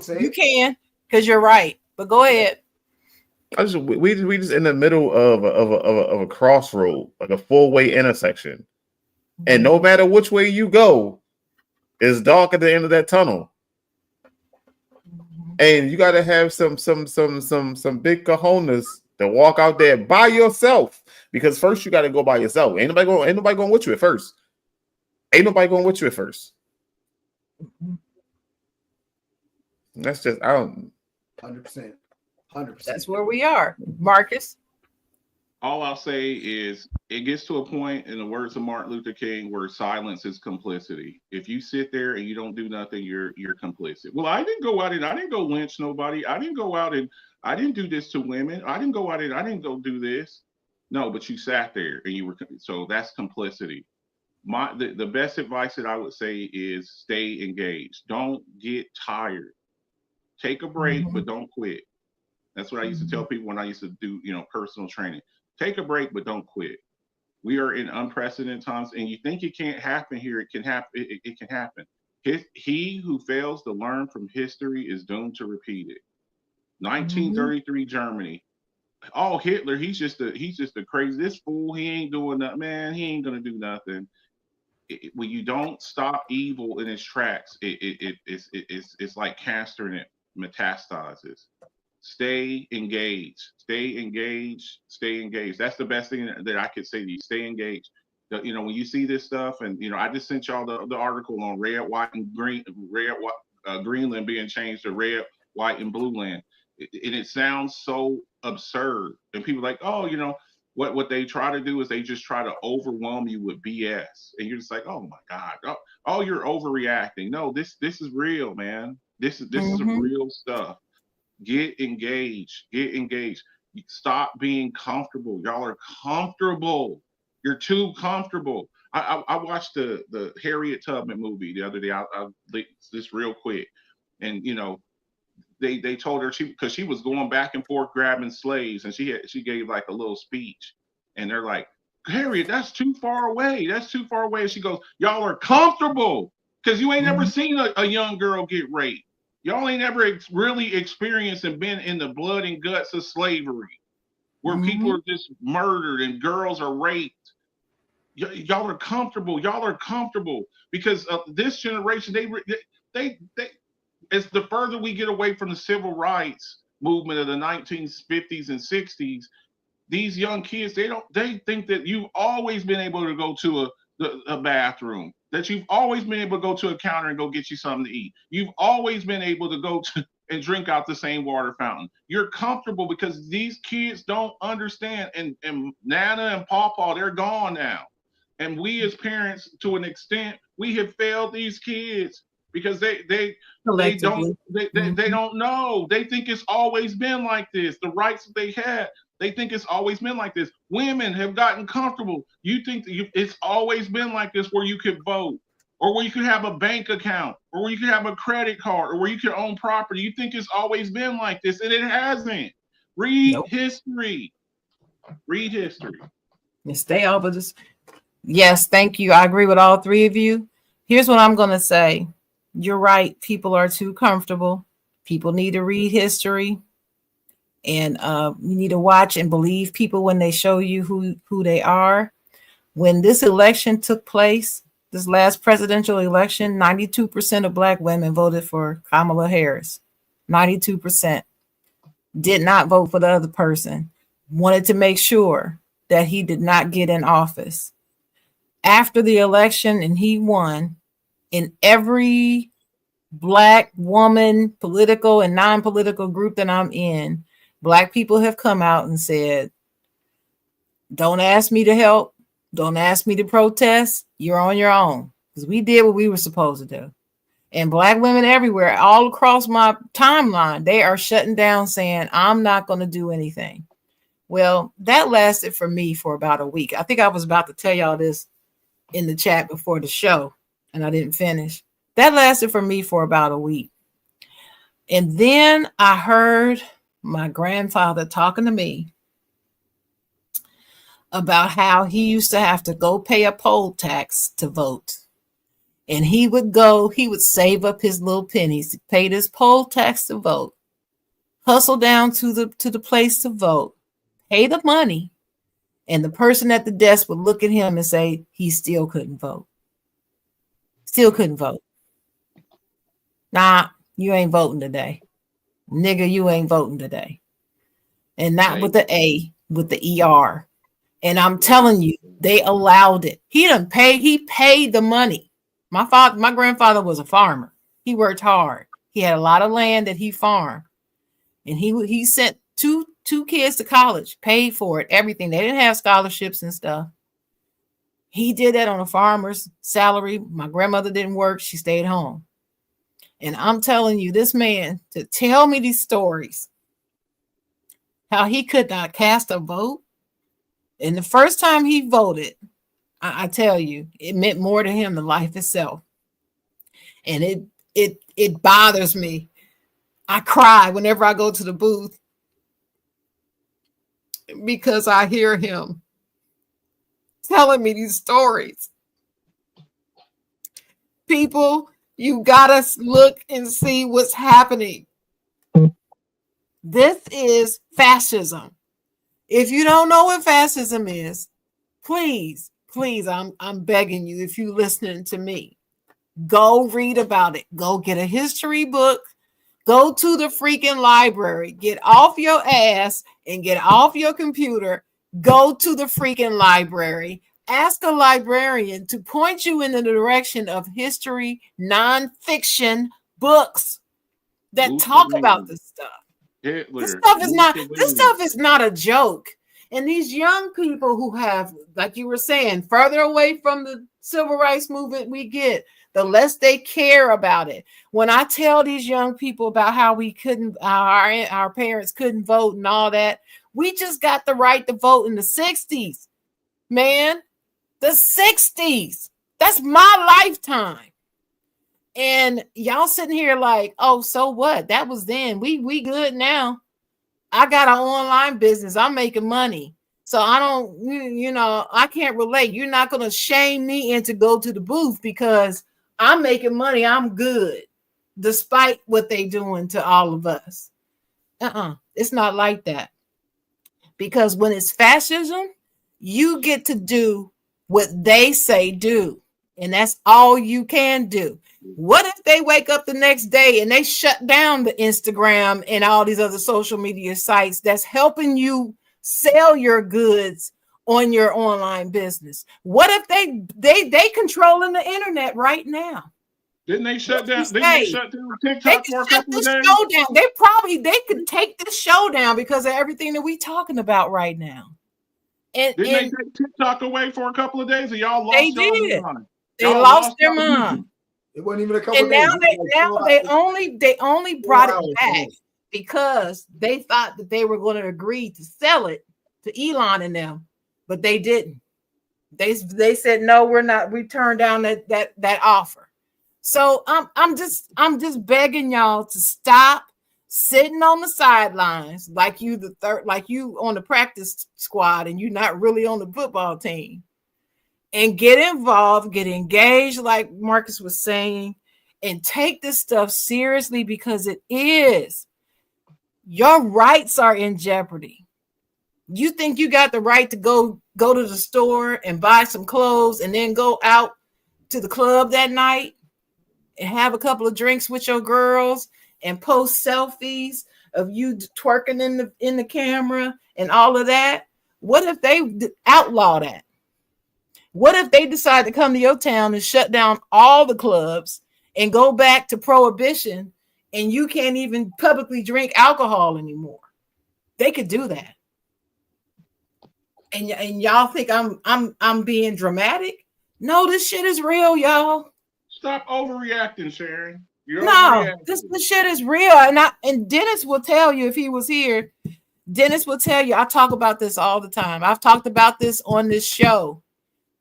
say you can because you're right. But go ahead. We just in the middle of a crossroad, like a 4-way intersection, and no matter which way you go, it's dark at the end of that tunnel. And you got to have some big cojones to walk out there by yourself, because first you got to go by yourself. Ain't nobody going with you at first. That's just, I don't. 100%. That's where we are, Marcus. All I'll say is it gets to a point, in the words of Martin Luther King, where silence is complicity. If you sit there and you don't do nothing, you're complicit. Well, I didn't go out and I didn't go lynch nobody. I didn't go out and I didn't do this to women. I didn't go out and I didn't go do this. No, but you sat there and you were, so that's complicity. The best advice that I would say is stay engaged. Don't get tired. Take a break, but don't quit. That's what I used to tell people when I used to do, personal training. Take a break, but don't quit. We are in unprecedented times, and you think it can't happen here. It can happen. It can happen. He who fails to learn from history is doomed to repeat it. 1933 Germany. Oh, Hitler, he's just a crazy, this fool. He ain't doing nothing, man. He ain't gonna do nothing. When you don't stop evil in its tracks, it's like cancer and it metastasizes. Stay engaged. That's the best thing that I could say to you. Stay engaged. When you see this stuff, and I just sent y'all the article on red, white, and green, Greenland being changed to red, white, and blue land. And it sounds so absurd. And people are like, oh, what they try to do is they just try to overwhelm you with BS. And you're just like, oh my God, oh, you're overreacting. No, this is real, man. This is real stuff. Get engaged. Stop being comfortable. Y'all are comfortable. You're too comfortable. I watched the Harriet Tubman movie the other day. I'll just real quick. And they told her because she was going back and forth grabbing slaves, and she gave like a little speech, and they're like, Harriet, that's too far away. And she goes, y'all are comfortable because you ain't never seen a young girl get raped. Y'all ain't ever really experienced and been in the blood and guts of slavery, where people are just murdered and girls are raped. Y'all are comfortable. Because this generation, they as the further we get away from the civil rights movement of the 1950s and 60s, these young kids, they think that you've always been able to go to a bathroom, that you've always been able to go to a counter and go get you something to eat. You've always been able to go to and drink out the same water fountain. You're comfortable because these kids don't understand. And Nana and Pawpaw, they're gone now. And we as parents, to an extent, we have failed these kids because they don't know. They think it's always been like this. The rights that they had, they think it's always been like this. Women have gotten comfortable. You think it's always been like this, where you could vote, or where you could have a bank account, or where you could have a credit card, or where you could own property. You think it's always been like this, and it hasn't. Read history. Read history. Stay off of this. Yes, thank you. I agree with all three of you. Here's what I'm going to say. You're right. People are too comfortable. People need to read history. And you need to watch and believe people when they show you who they are. When this election took place, this last presidential election, 92% of Black women voted for Kamala Harris. 92% did not vote for the other person. Wanted to make sure that he did not get in office. After the election and he won, in every Black woman, political and non-political group that I'm in, Black people have come out and said, don't ask me to help. Don't ask me to protest. You're on your own. Because we did what we were supposed to do. And Black women everywhere, all across my timeline, they are shutting down saying, I'm not going to do anything. Well, that lasted for me for about a week. I think I was about to tell y'all this in the chat before the show, and I didn't finish. That lasted for me for about a week. And then I heard my grandfather talking to me about how he used to have to go pay a poll tax to vote. And he would save up his little pennies to pay this poll tax to vote, hustle down to the place to vote, pay the money, and the person at the desk would look at him and say he still couldn't vote. Still couldn't vote. Nah, you ain't voting today. Nigga, you ain't voting today. And not with the A, with the ER. And I'm telling you, they allowed it. He paid the money. My grandfather was a farmer. He worked hard. He had a lot of land that he farmed. And he sent two kids to college, paid for it, everything. They didn't have scholarships and stuff. He did that on a farmer's salary. My grandmother didn't work. She stayed home. And I'm telling you, this man, to tell me these stories, how he could not cast a vote. And the first time he voted, I tell you, it meant more to him than life itself. And it bothers me. I cry whenever I go to the booth because I hear him telling me these stories. People, you gotta look and see what's happening. This is fascism. If you don't know what fascism is, please, I'm begging you, if you're listening to me, go read about it. Go get a history book. Go to the freaking library. Get off your ass and get off your computer. Go to the freaking library. Ask a librarian to point you in the direction of history, nonfiction books that talk about this stuff. Hitler. This stuff is not a joke. And these young people who have, like you were saying, further away from the civil rights movement we get, the less they care about it. When I tell these young people about how we couldn't, our parents couldn't vote and all that, we just got the right to vote in the 60s, man. The 60s. That's my lifetime. And y'all sitting here like, oh, so what? That was then. We good now. I got an online business. I'm making money. So I don't, I can't relate. You're not going to shame me into go to the booth because I'm making money. I'm good. Despite what they doing to all of us. It's not like that. Because when it's fascism, you get to do what they say do. And that's all you can do. What if they wake up the next day and they shut down the Instagram and all these other social media sites that's helping you sell your goods on your online business? What if they controlling the internet right now? Didn't they shut down? Didn't They they shut down They TikTok could for a shut couple of this days? show down. They could take this show down because of everything that we talking about right now. Didn't they And take TikTok away for a couple of days, and y'all lost they y'all did. mind? They Y'all lost their y'all mind. It wasn't even a couple And of days. now they only brought it back because they thought that they were going to agree to sell it to Elon and them, but they didn't. They said no, we're not. We turned down that offer. So I'm just begging y'all to stop sitting on the sidelines like you on the practice squad and you're not really on the football team, and get involved, get engaged, like Marcus was saying, and take this stuff seriously because it is. Your rights are in jeopardy. You think you got the right to go to the store and buy some clothes and then go out to the club that night and have a couple of drinks with your girls and post selfies of you twerking in the camera and all of that? What if they outlaw that? What if they decide to come to your town and shut down all the clubs and go back to prohibition and you can't even publicly drink alcohol anymore? They could do that. And y'all think I'm being dramatic? No, this shit is real, y'all. Stop overreacting, Sharon. You're No, this shit is real. And Dennis will tell you if he was here. Dennis will tell you I talk about this all the time. I've talked about this on this show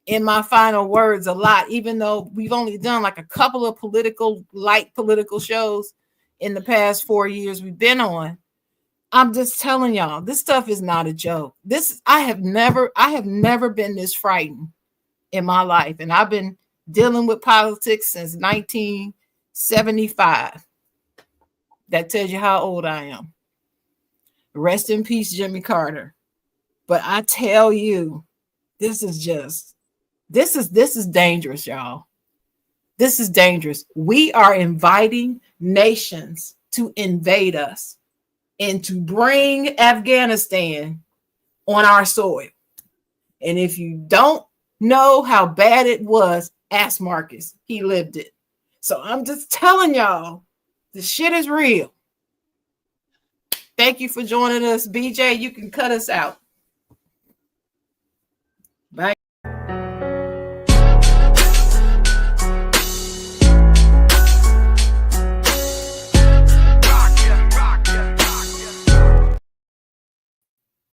in my final words a lot, even though we've only done like a couple of light political shows in the past 4 years we've been on. I'm just telling y'all, this stuff is not a joke. I have never been this frightened in my life. And I've been dealing with politics since 1975. That tells you how old I am. Rest in peace, Jimmy Carter. But I tell you, this is dangerous, y'all. This is dangerous. We are inviting nations to invade us and to bring Afghanistan on our soil. And if you don't know how bad it was, ask Marcus. He lived it. So I'm just telling y'all, the shit is real. Thank you for joining us. BJ, you can cut us out. Bye.